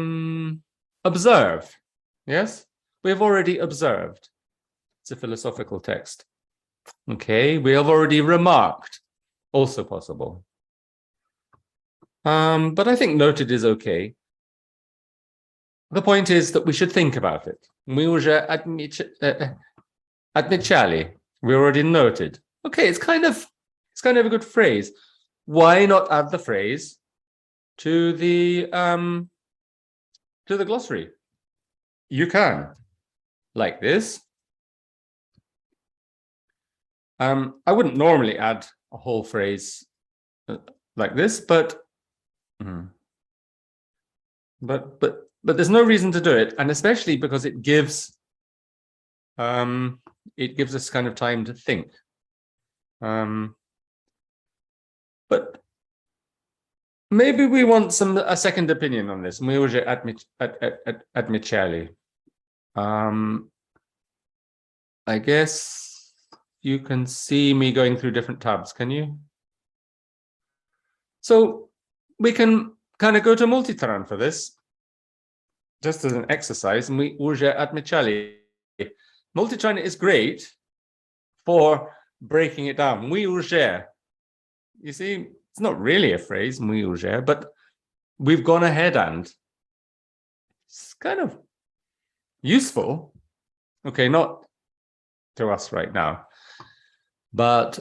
observe. Yes, we have already observed. It's a philosophical text. Okay, we have already remarked. Also possible. But I think noted is okay. The point is that we should think about it. Мы уже отмечали. We already noted. Okay, it's kind of a good phrase. Why not add the phrase to the glossary? You can. like this. I wouldn't normally add a whole phrase like this, but there's no reason to do it, and especially because it gives us kind of time to think. But maybe we want a second opinion on this. Мы уже отмечали. I guess you can see me going through different tabs, can you? So we can kind of go to multitran for this, just as an exercise. Мы уже отмечали. Multitran is great for breaking it down. Мы уже. You see, it's not really a phrase, мы уже, but we've gone ahead and it's kind of useful. Okay, not to us right now, but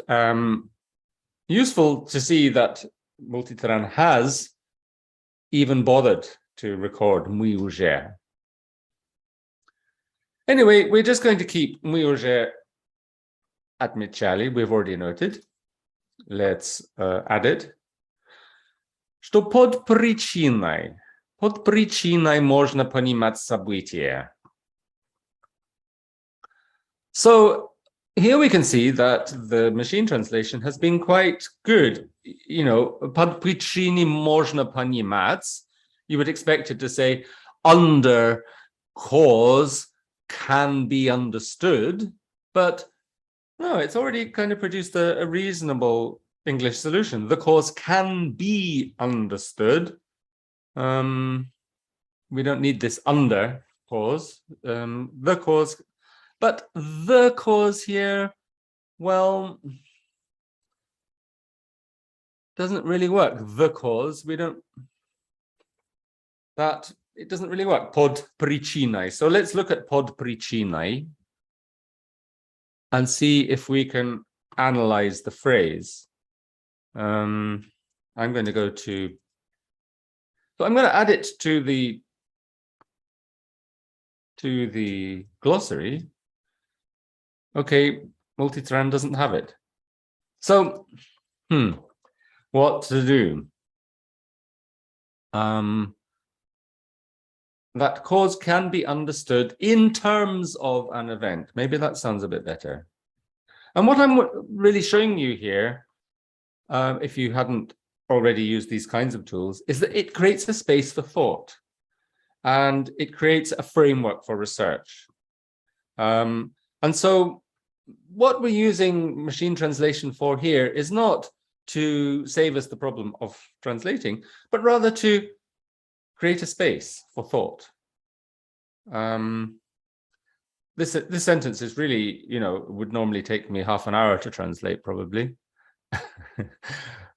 useful to see that Multitran has even bothered to record мы уже. Anyway, we're just going to keep мы уже отмечали, we've already noted. Let's add it. Что под причиной можно понимать события. So here we can see that the machine translation has been quite good. You know, под причиной можно понимать. You would expect it to say under cause can be understood, but no, it's already kind of produced a reasonable English solution. The cause can be understood. We don't need this under cause. The cause, but the cause here, well, doesn't really work. The cause, we don't, that, it doesn't really work. Pod причиной. So let's look at pod причиной and see if we can analyze the phrase. I'm going to go to, so I'm going to add it to the glossary. Okay, Multitran doesn't have it. So, what to do? That cause can be understood in terms of an event. Maybe that sounds a bit better. And what I'm really showing you here, if you hadn't already used these kinds of tools, is that it creates a space for thought and it creates a framework for research. And so what we're using machine translation for here is not to save us the problem of translating, but rather to create a space for thought. This sentence is really, you know, would normally take me half an hour to translate, probably.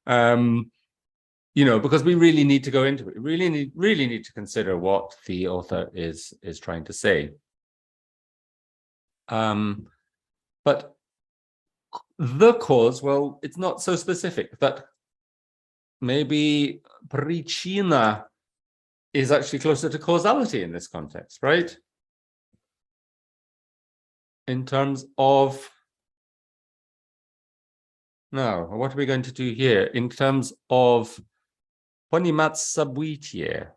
You know, because we really need to go into it. We really need to consider what the author is trying to say. But the cause, well, it's not so specific. That maybe причина is actually closer to causality in this context, right? In terms of, now, what are we going to do here? In terms of понимать события,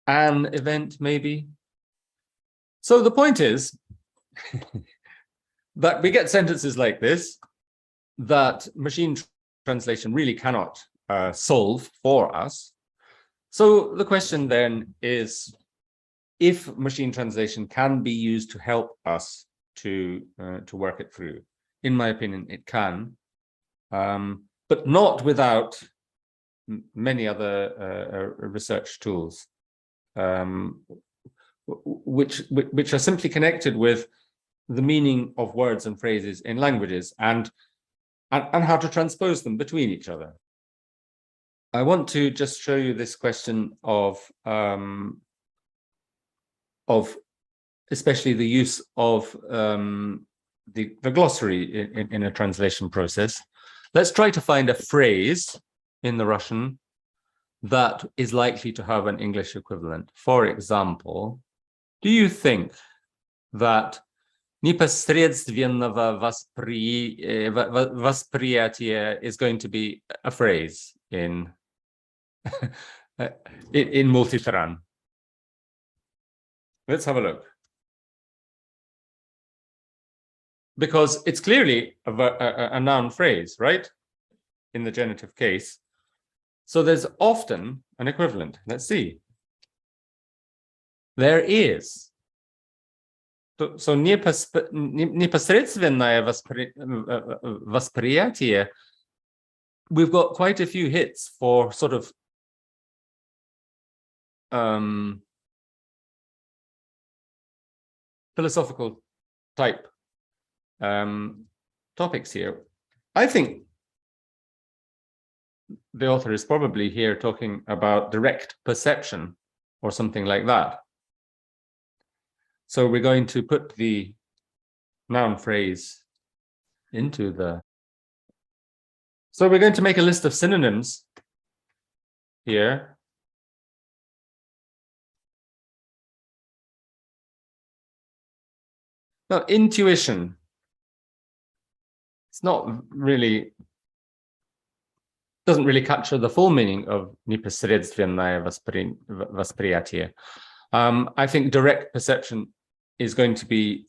an event, maybe. So the point is that we get sentences like this that machine translation really cannot solve for us. So the question then is, if machine translation can be used to help us to work it through. In my opinion, it can, but not without many other research tools, which are simply connected with the meaning of words and phrases in languages and how to transpose them between each other. I want to just show you this question of especially the use of the glossary in a translation process. Let's try to find a phrase in the Russian that is likely to have an English equivalent? For example, do you think that непосредственного восприятия is going to be a phrase in in multitran? Let's have a look. Because it's clearly a noun phrase, right? In the genitive case. So there's often an equivalent. Let's see. There is. So непосредственное восприятие, we've got quite a few hits for sort of philosophical type topics here. I think the author is probably here talking about direct perception or something like that. So we're going to put the noun phrase into the... So we're going to make a list of synonyms here. Now, intuition. It's not really, doesn't really capture the full meaning of непосредственное восприятие. I think direct perception is going to be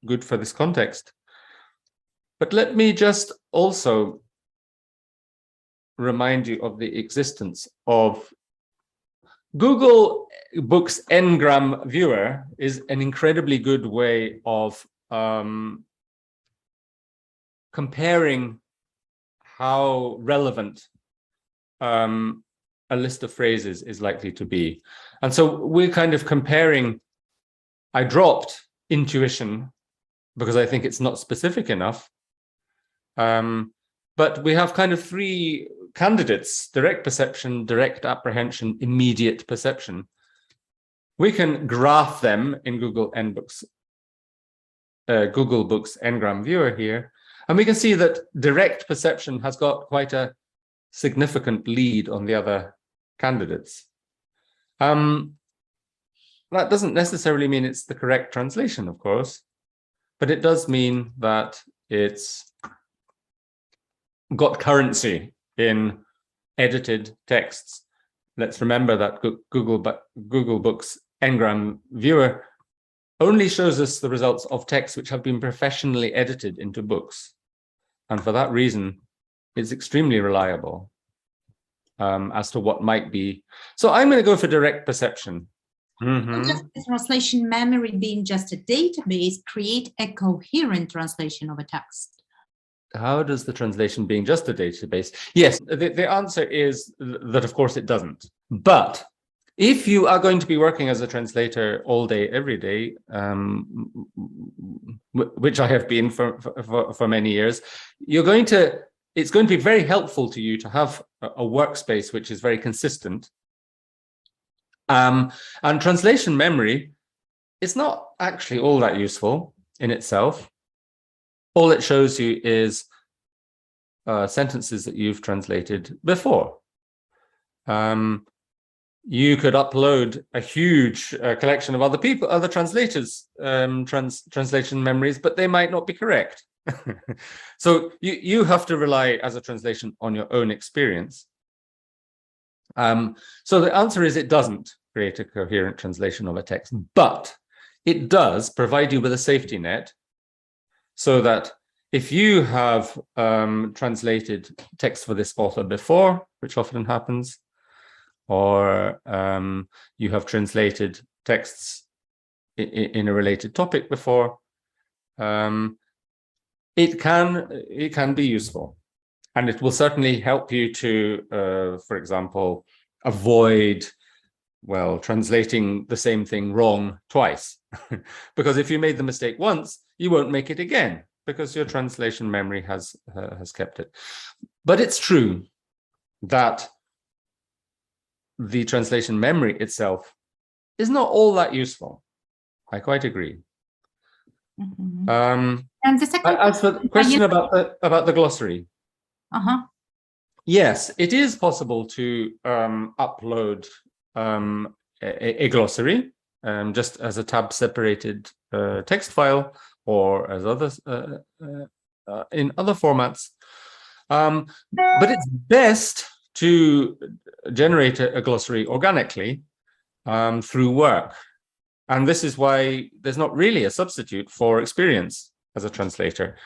good for this context. But let me just also remind you of the existence of Google Books Ngram Viewer is an incredibly good way of comparing how relevant a list of phrases is likely to be. And so we're kind of comparing, I dropped intuition because I think it's not specific enough. But we have kind of three candidates: direct perception, direct apprehension, immediate perception. We can graph them in Google Books Ngram Viewer here. And we can see that direct perception has got quite a significant lead on the other candidates. That doesn't necessarily mean it's the correct translation, of course, but it does mean that it's got currency in edited texts. Let's remember that Google Books Ngram Viewer only shows us the results of texts which have been professionally edited into books. And for that reason, it's extremely reliable as to what might be. So I'm going to go for direct perception. Just the translation memory being just a database, create a coherent translation of a text. How does the translation being just a database? Yes, the answer is that, of course, it doesn't. But if you are going to be working as a translator all day, every day, which I have been for many years, it's going to be very helpful to you to have a workspace which is very consistent. And translation memory is not actually all that useful in itself. All it shows you is sentences that you've translated before. You could upload a huge collection of other translators' translation memories, but they might not be correct. So you have to rely as a translation on your own experience. So the answer is it doesn't create a coherent translation of a text, but it does provide you with a safety net so that if you have translated text for this author before, which often happens, or you have translated texts in a related topic before, it can be useful. And it will certainly help you to, for example, avoid, well, translating the same thing wrong twice. Because if you made the mistake once, you won't make it again, because your translation memory has kept it. But it's true that the translation memory itself is not all that useful. I quite agree. And the second as for the question about the glossary. Yes, it is possible to upload a glossary just as a tab separated text file or as others in other formats. But it's best to generate a glossary organically through work. And this is why there's not really a substitute for experience as a translator.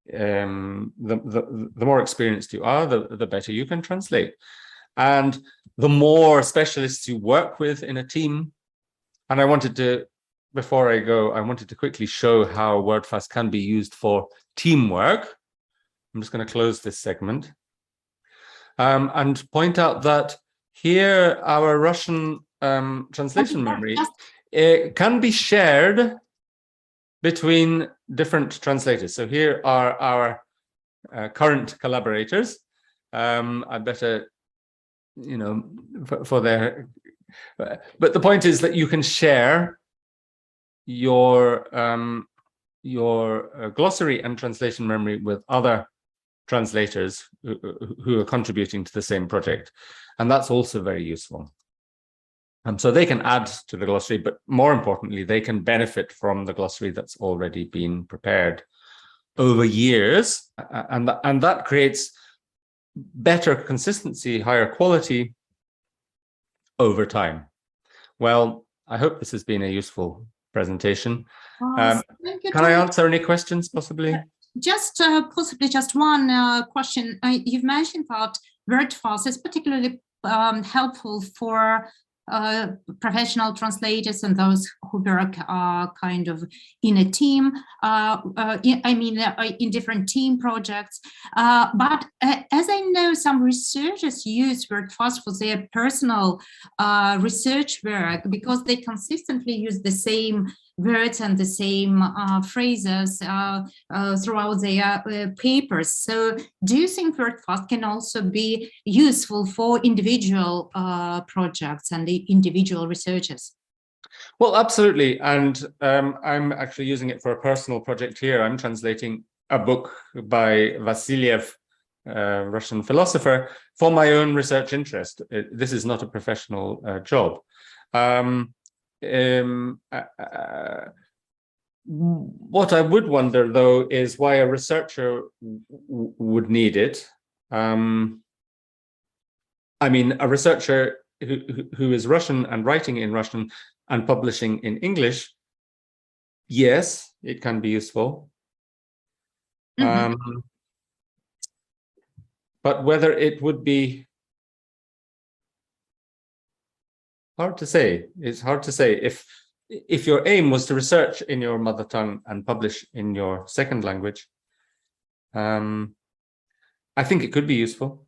The more experienced you are, the better you can translate. And the more specialists you work with in a team. And I wanted to, before I go, I wanted to quickly show how WordFast can be used for teamwork. I'm just going to close this segment and point out that here our Russian translation memory can be shared between different translators. So here are our current collaborators. I better, you know, for their, but the point is that you can share your glossary and translation memory with other translators who are contributing to the same project. And that's also very useful. So they can add to the glossary, but more importantly, they can benefit from the glossary that's already been prepared over years. And that creates better consistency, higher quality over time. Well, I hope this has been a useful presentation. Can I answer any questions possibly? Just possibly just one question. You've mentioned that WordFast is particularly helpful for professional translators and those who work kind of in a team, in different team projects. But as I know, some researchers use WordFast for their personal research work because they consistently use the same words and the same phrases throughout their papers. So do you think WordFast can also be useful for individual projects and the individual researchers? Well, absolutely. And I'm actually using it for a personal project here. I'm translating a book by Vasiliev, Russian philosopher, for my own research interest. This is not a professional job. What I would wonder, though, is why a researcher would need it. I mean, a researcher who is Russian and writing in Russian and publishing in English, yes, it can be useful. Mm-hmm. But whether it would be hard to say. It's hard to say. If your aim was to research in your mother tongue and publish in your second language, I think it could be useful.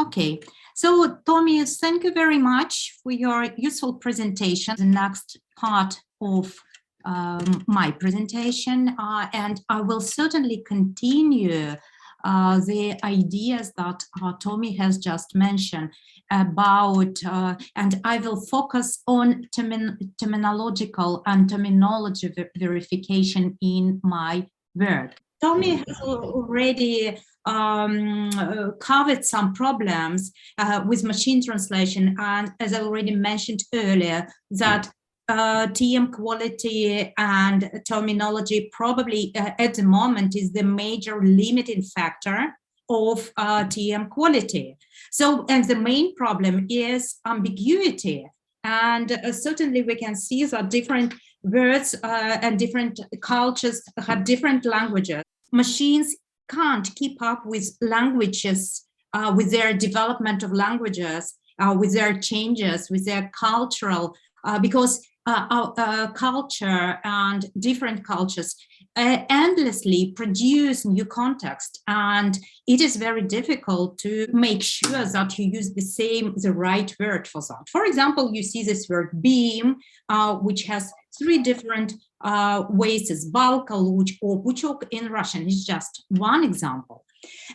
Okay. So, Tommy, thank you very much for your useful presentation. The next part of my presentation, and I will certainly continue the ideas that Tommy has just mentioned about, and I will focus on terminological and terminology verification in my work. Tommy has already covered some problems with machine translation, and as I already mentioned earlier, that TM quality and terminology probably at the moment is the major limiting factor of TM quality. So, and the main problem is ambiguity. And certainly we can see that different words and different cultures have different languages. Machines can't keep up with languages, with their development of languages, with their changes, with their cultural, because our culture and different cultures endlessly produce new context, and it is very difficult to make sure that you use the right word for that. For example, you see this word beam, which has three different ways: is balkal, or puchok in Russian is just one example.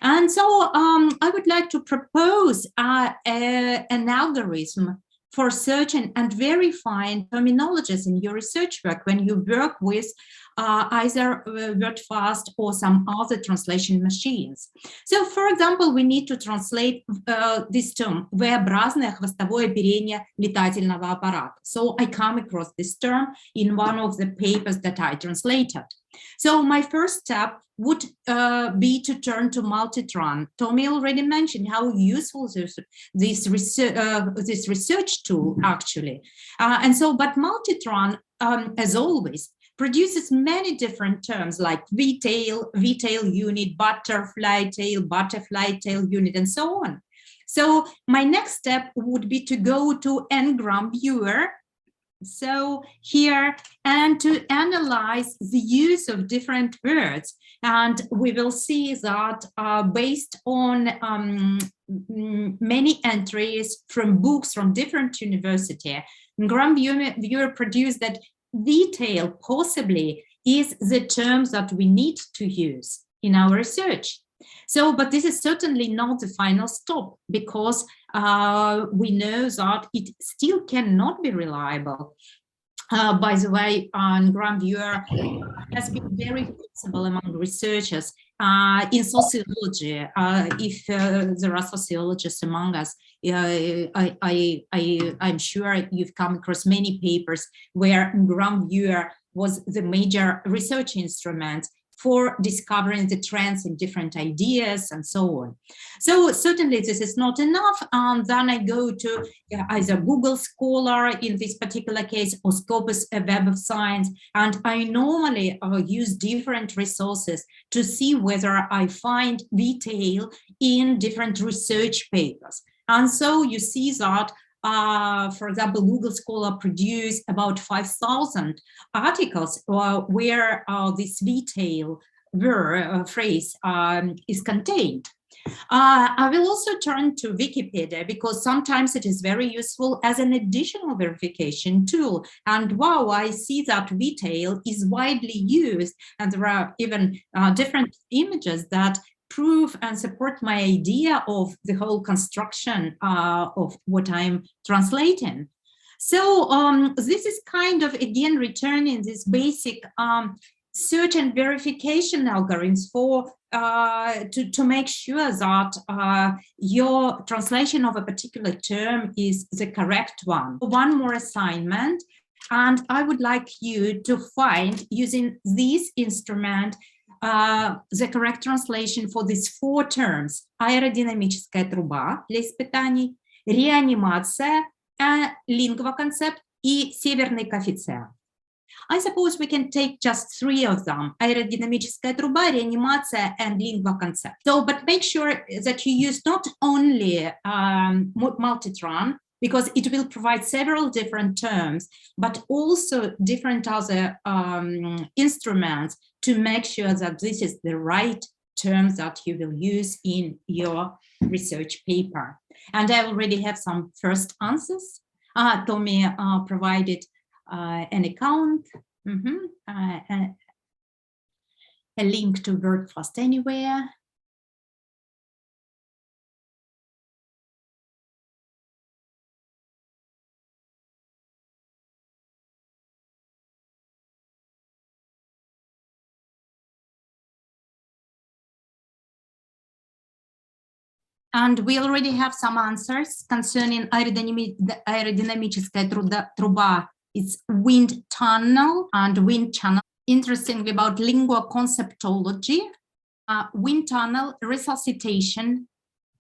And so I would like to propose an algorithm for searching and verifying terminologies in your research work when you work with either WordFast or some other translation machines. So, for example, we need to translate this term V-образное хвостовое оперение летательного аппарата. So I come across this term in one of the papers that I translated. So my first step would be to turn to Multitran. Tommy already mentioned how useful this research tool actually. But Multitran, as always, produces many different terms like V-tail unit, butterfly tail unit, and so on. So my next step would be to go to Ngram Viewer. So here, and to analyze the use of different words. And we will see that based on many entries from books from different universities, Ngram Viewer produced that detail possibly is the terms that we need to use in our research. So, but this is certainly not the final stop, because we know that it still cannot be reliable. By the way, Ngram Viewer has been very flexible among researchers in sociology. If there are sociologists among us, I'm sure you've come across many papers where Ngram Viewer was the major research instrument for discovering the trends in different ideas and so on. So certainly this is not enough. Then I go to either Google Scholar in this particular case, or Scopus Web of Science, and I normally use different resources to see whether I find detail in different research papers. And so you see that for example, Google Scholar produced about 5,000 articles where this detail phrase is contained. I will also turn to Wikipedia, because sometimes it is very useful as an additional verification tool. And wow, I see that detail is widely used, and there are even different images that prove and support my idea of the whole construction of what I'm translating. So this is kind of, again, returning this basic search and verification algorithms for to make sure that your translation of a particular term is the correct one. One more assignment, and I would like you to find, using this instrument, the correct translation for these four terms: аэродинамическая труба для испытаний, реанимация, лингвоконцепт и северный коэффициент. I suppose we can take just three of them: aerodynamiczая труба, реанимация, and lingua-concept. So, but make sure that you use not only Multitran, because it will provide several different terms, but also different other instruments to make sure that this is the right terms that you will use in your research paper. And I already have some first answers. Tommy provided an account, a link to WordFast Anywhere. And we already have some answers concerning aerodynamическая труба. It's wind tunnel and wind channel. Interestingly, about lingua conceptology, wind tunnel, resuscitation,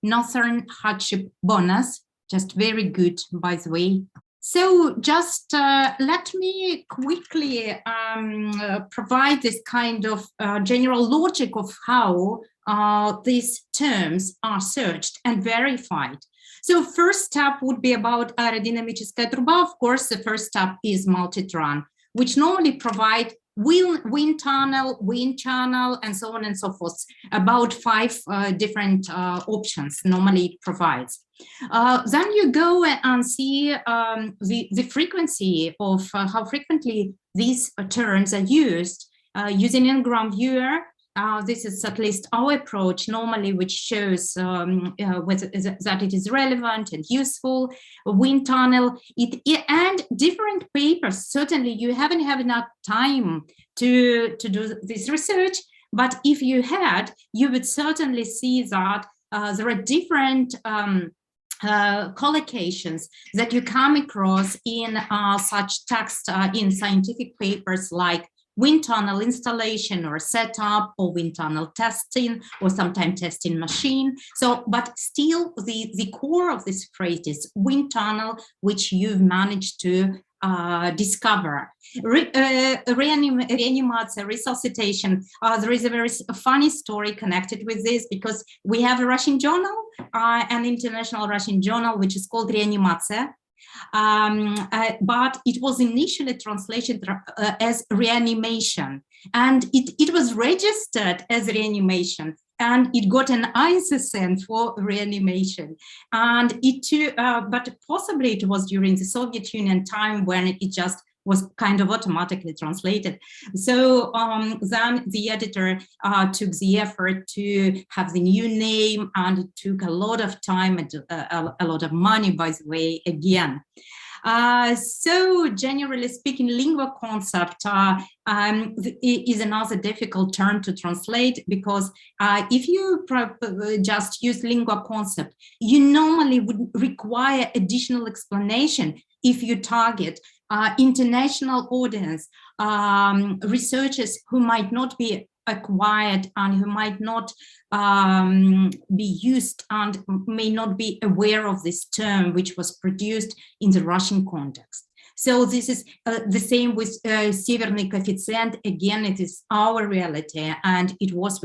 northern hardship bonus, just very good, by the way. So just let me quickly provide this kind of general logic of how these terms are searched and verified. So first step would be about aerodynamическая труба. Of course, the first step is Multitran, which normally provide wind tunnel, wind channel, and so on and so forth. About 5 different options normally it provides. Then you go and see the frequency of how frequently these terms are used using Ngram Viewer. this is at least our approach normally, which shows that it is relevant and useful. Wind tunnel, and different papers. Certainly, you haven't had enough time to do this research, but if you had, you would certainly see that there are different collocations that you come across in such text in scientific papers like wind tunnel installation or setup, or wind tunnel testing, or sometimes testing machine. So, but still the core of this phrase is wind tunnel, which you've managed to discover. Reanimation, resuscitation. There is a very funny story connected with this, because we have a Russian journal, an international Russian journal, which is called Reanimация. But it was initially translated as reanimation, and it was registered as reanimation, and it got an ISSN for reanimation. And but possibly it was during the Soviet Union time when it just was kind of automatically translated. So then the editor took the effort to have the new name, and it took a lot of time and a lot of money, by the way, again. So generally speaking, lingua concept is another difficult term to translate, because if you just use lingua concept, you normally would require additional explanation if you target international audience, researchers who might not be acquired and who might not be used and may not be aware of this term, which was produced in the Russian context. So this is the same with Severny coefficient. Again, it is our reality, and it was,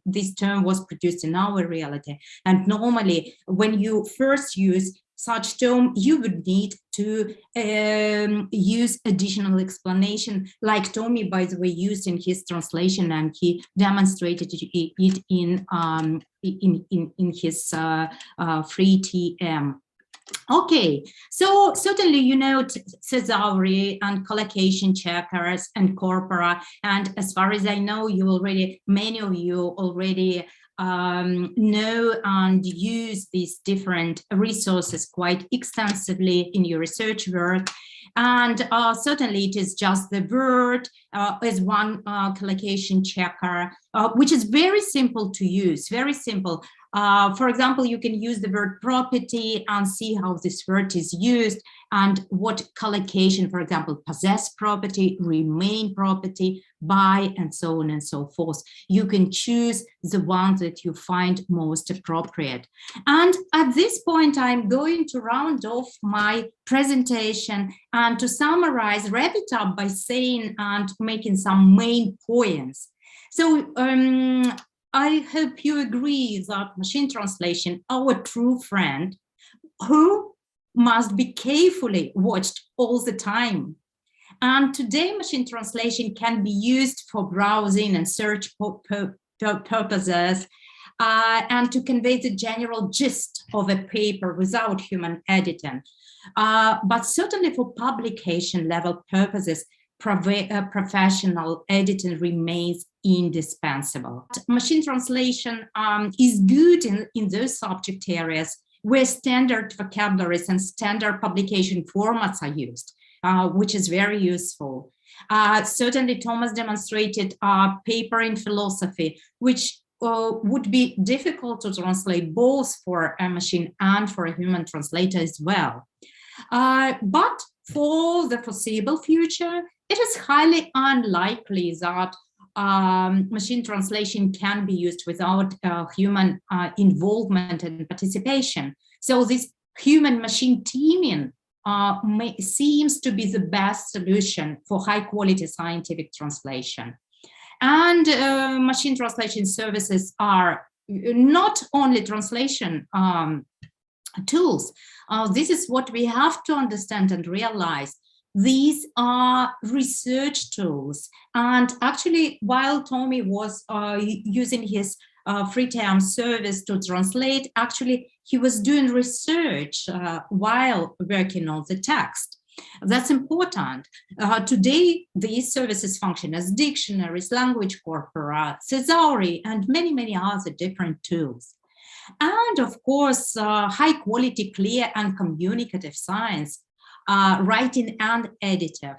this term was produced in our reality. And normally, when you first use such term, you would need to use additional explanation, like Tommy, by the way, used in his translation, and he demonstrated it in his free TM. Okay, so certainly, you know, thesauri and collocation checkers and corpora, and as far as I know, you already, many of you already know and use these different resources quite extensively in your research work. And certainly it is just the word as one collocation checker, which is very simple to use, very simple. For example, you can use the word property and see how this word is used and what collocation, for example, possess property, remain property, buy, and so on and so forth. You can choose the one that you find most appropriate. And at this point, I'm going to round off my presentation and to summarize, wrap it up by saying and making some main points. So I hope you agree that machine translation, our true friend, who must be carefully watched all the time. And today, machine translation can be used for browsing and search purposes, and to convey the general gist of a paper without human editing. But certainly for publication level purposes, professional editing remains indispensable. Machine translation is good in those subject areas where standard vocabularies and standard publication formats are used, which is very useful. Certainly, Thomas demonstrated a paper in philosophy, which would be difficult to translate both for a machine and for a human translator as well. But for the foreseeable future, it is highly unlikely that machine translation can be used without human involvement and participation. So this human-machine teaming seems to be the best solution for high-quality scientific translation. And machine translation services are not only translation tools. This is what we have to understand and realize. These are research tools. And actually, while Tommy was using his free time service to translate, actually, he was doing research while working on the text. That's important. Today, these services function as dictionaries, language corpora, thesauri, and many, many other different tools. And of course, high quality, clear and communicative science, writing and editing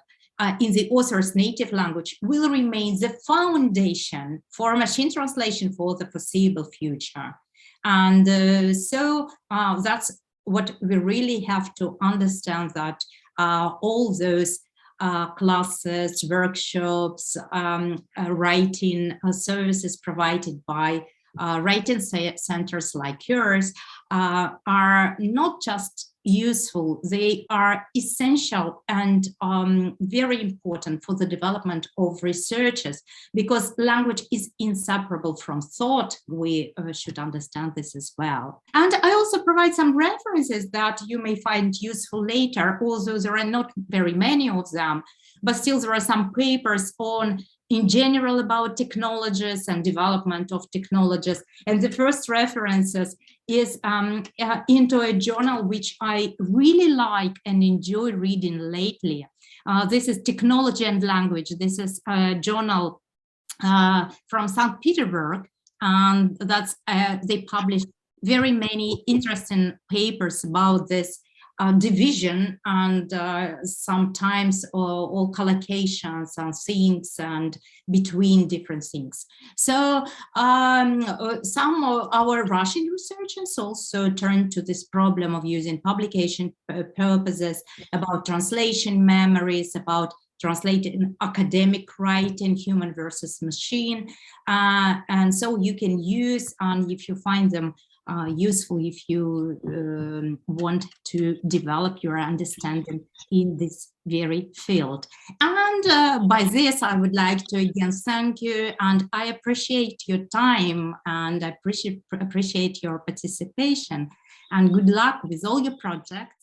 in the author's native language will remain the foundation for machine translation for the foreseeable future. And so that's what we really have to understand, that all those classes, workshops, writing services provided by writing centers like yours are not just useful, they are essential and very important for the development of researchers, because language is inseparable from thought. We should understand this as well. And I also provide some references that you may find useful later, although there are not very many of them, but still there are some papers on in general about technologies and development of technologies. And the first references is into a journal which I really like and enjoy reading lately. This is Technology and Language. This is a journal from St. Petersburg, and that's they publish very many interesting papers about this division, and sometimes all collocations and things and between different things. So some of our Russian researchers also turn to this problem of using publication purposes, about translation memories, about translating academic writing, human versus machine. And so you can use, and if you find them useful, if you want to develop your understanding in this very field. And by this, I would like to again thank you, and I appreciate your time, and I appreciate your participation, and good luck with all your projects.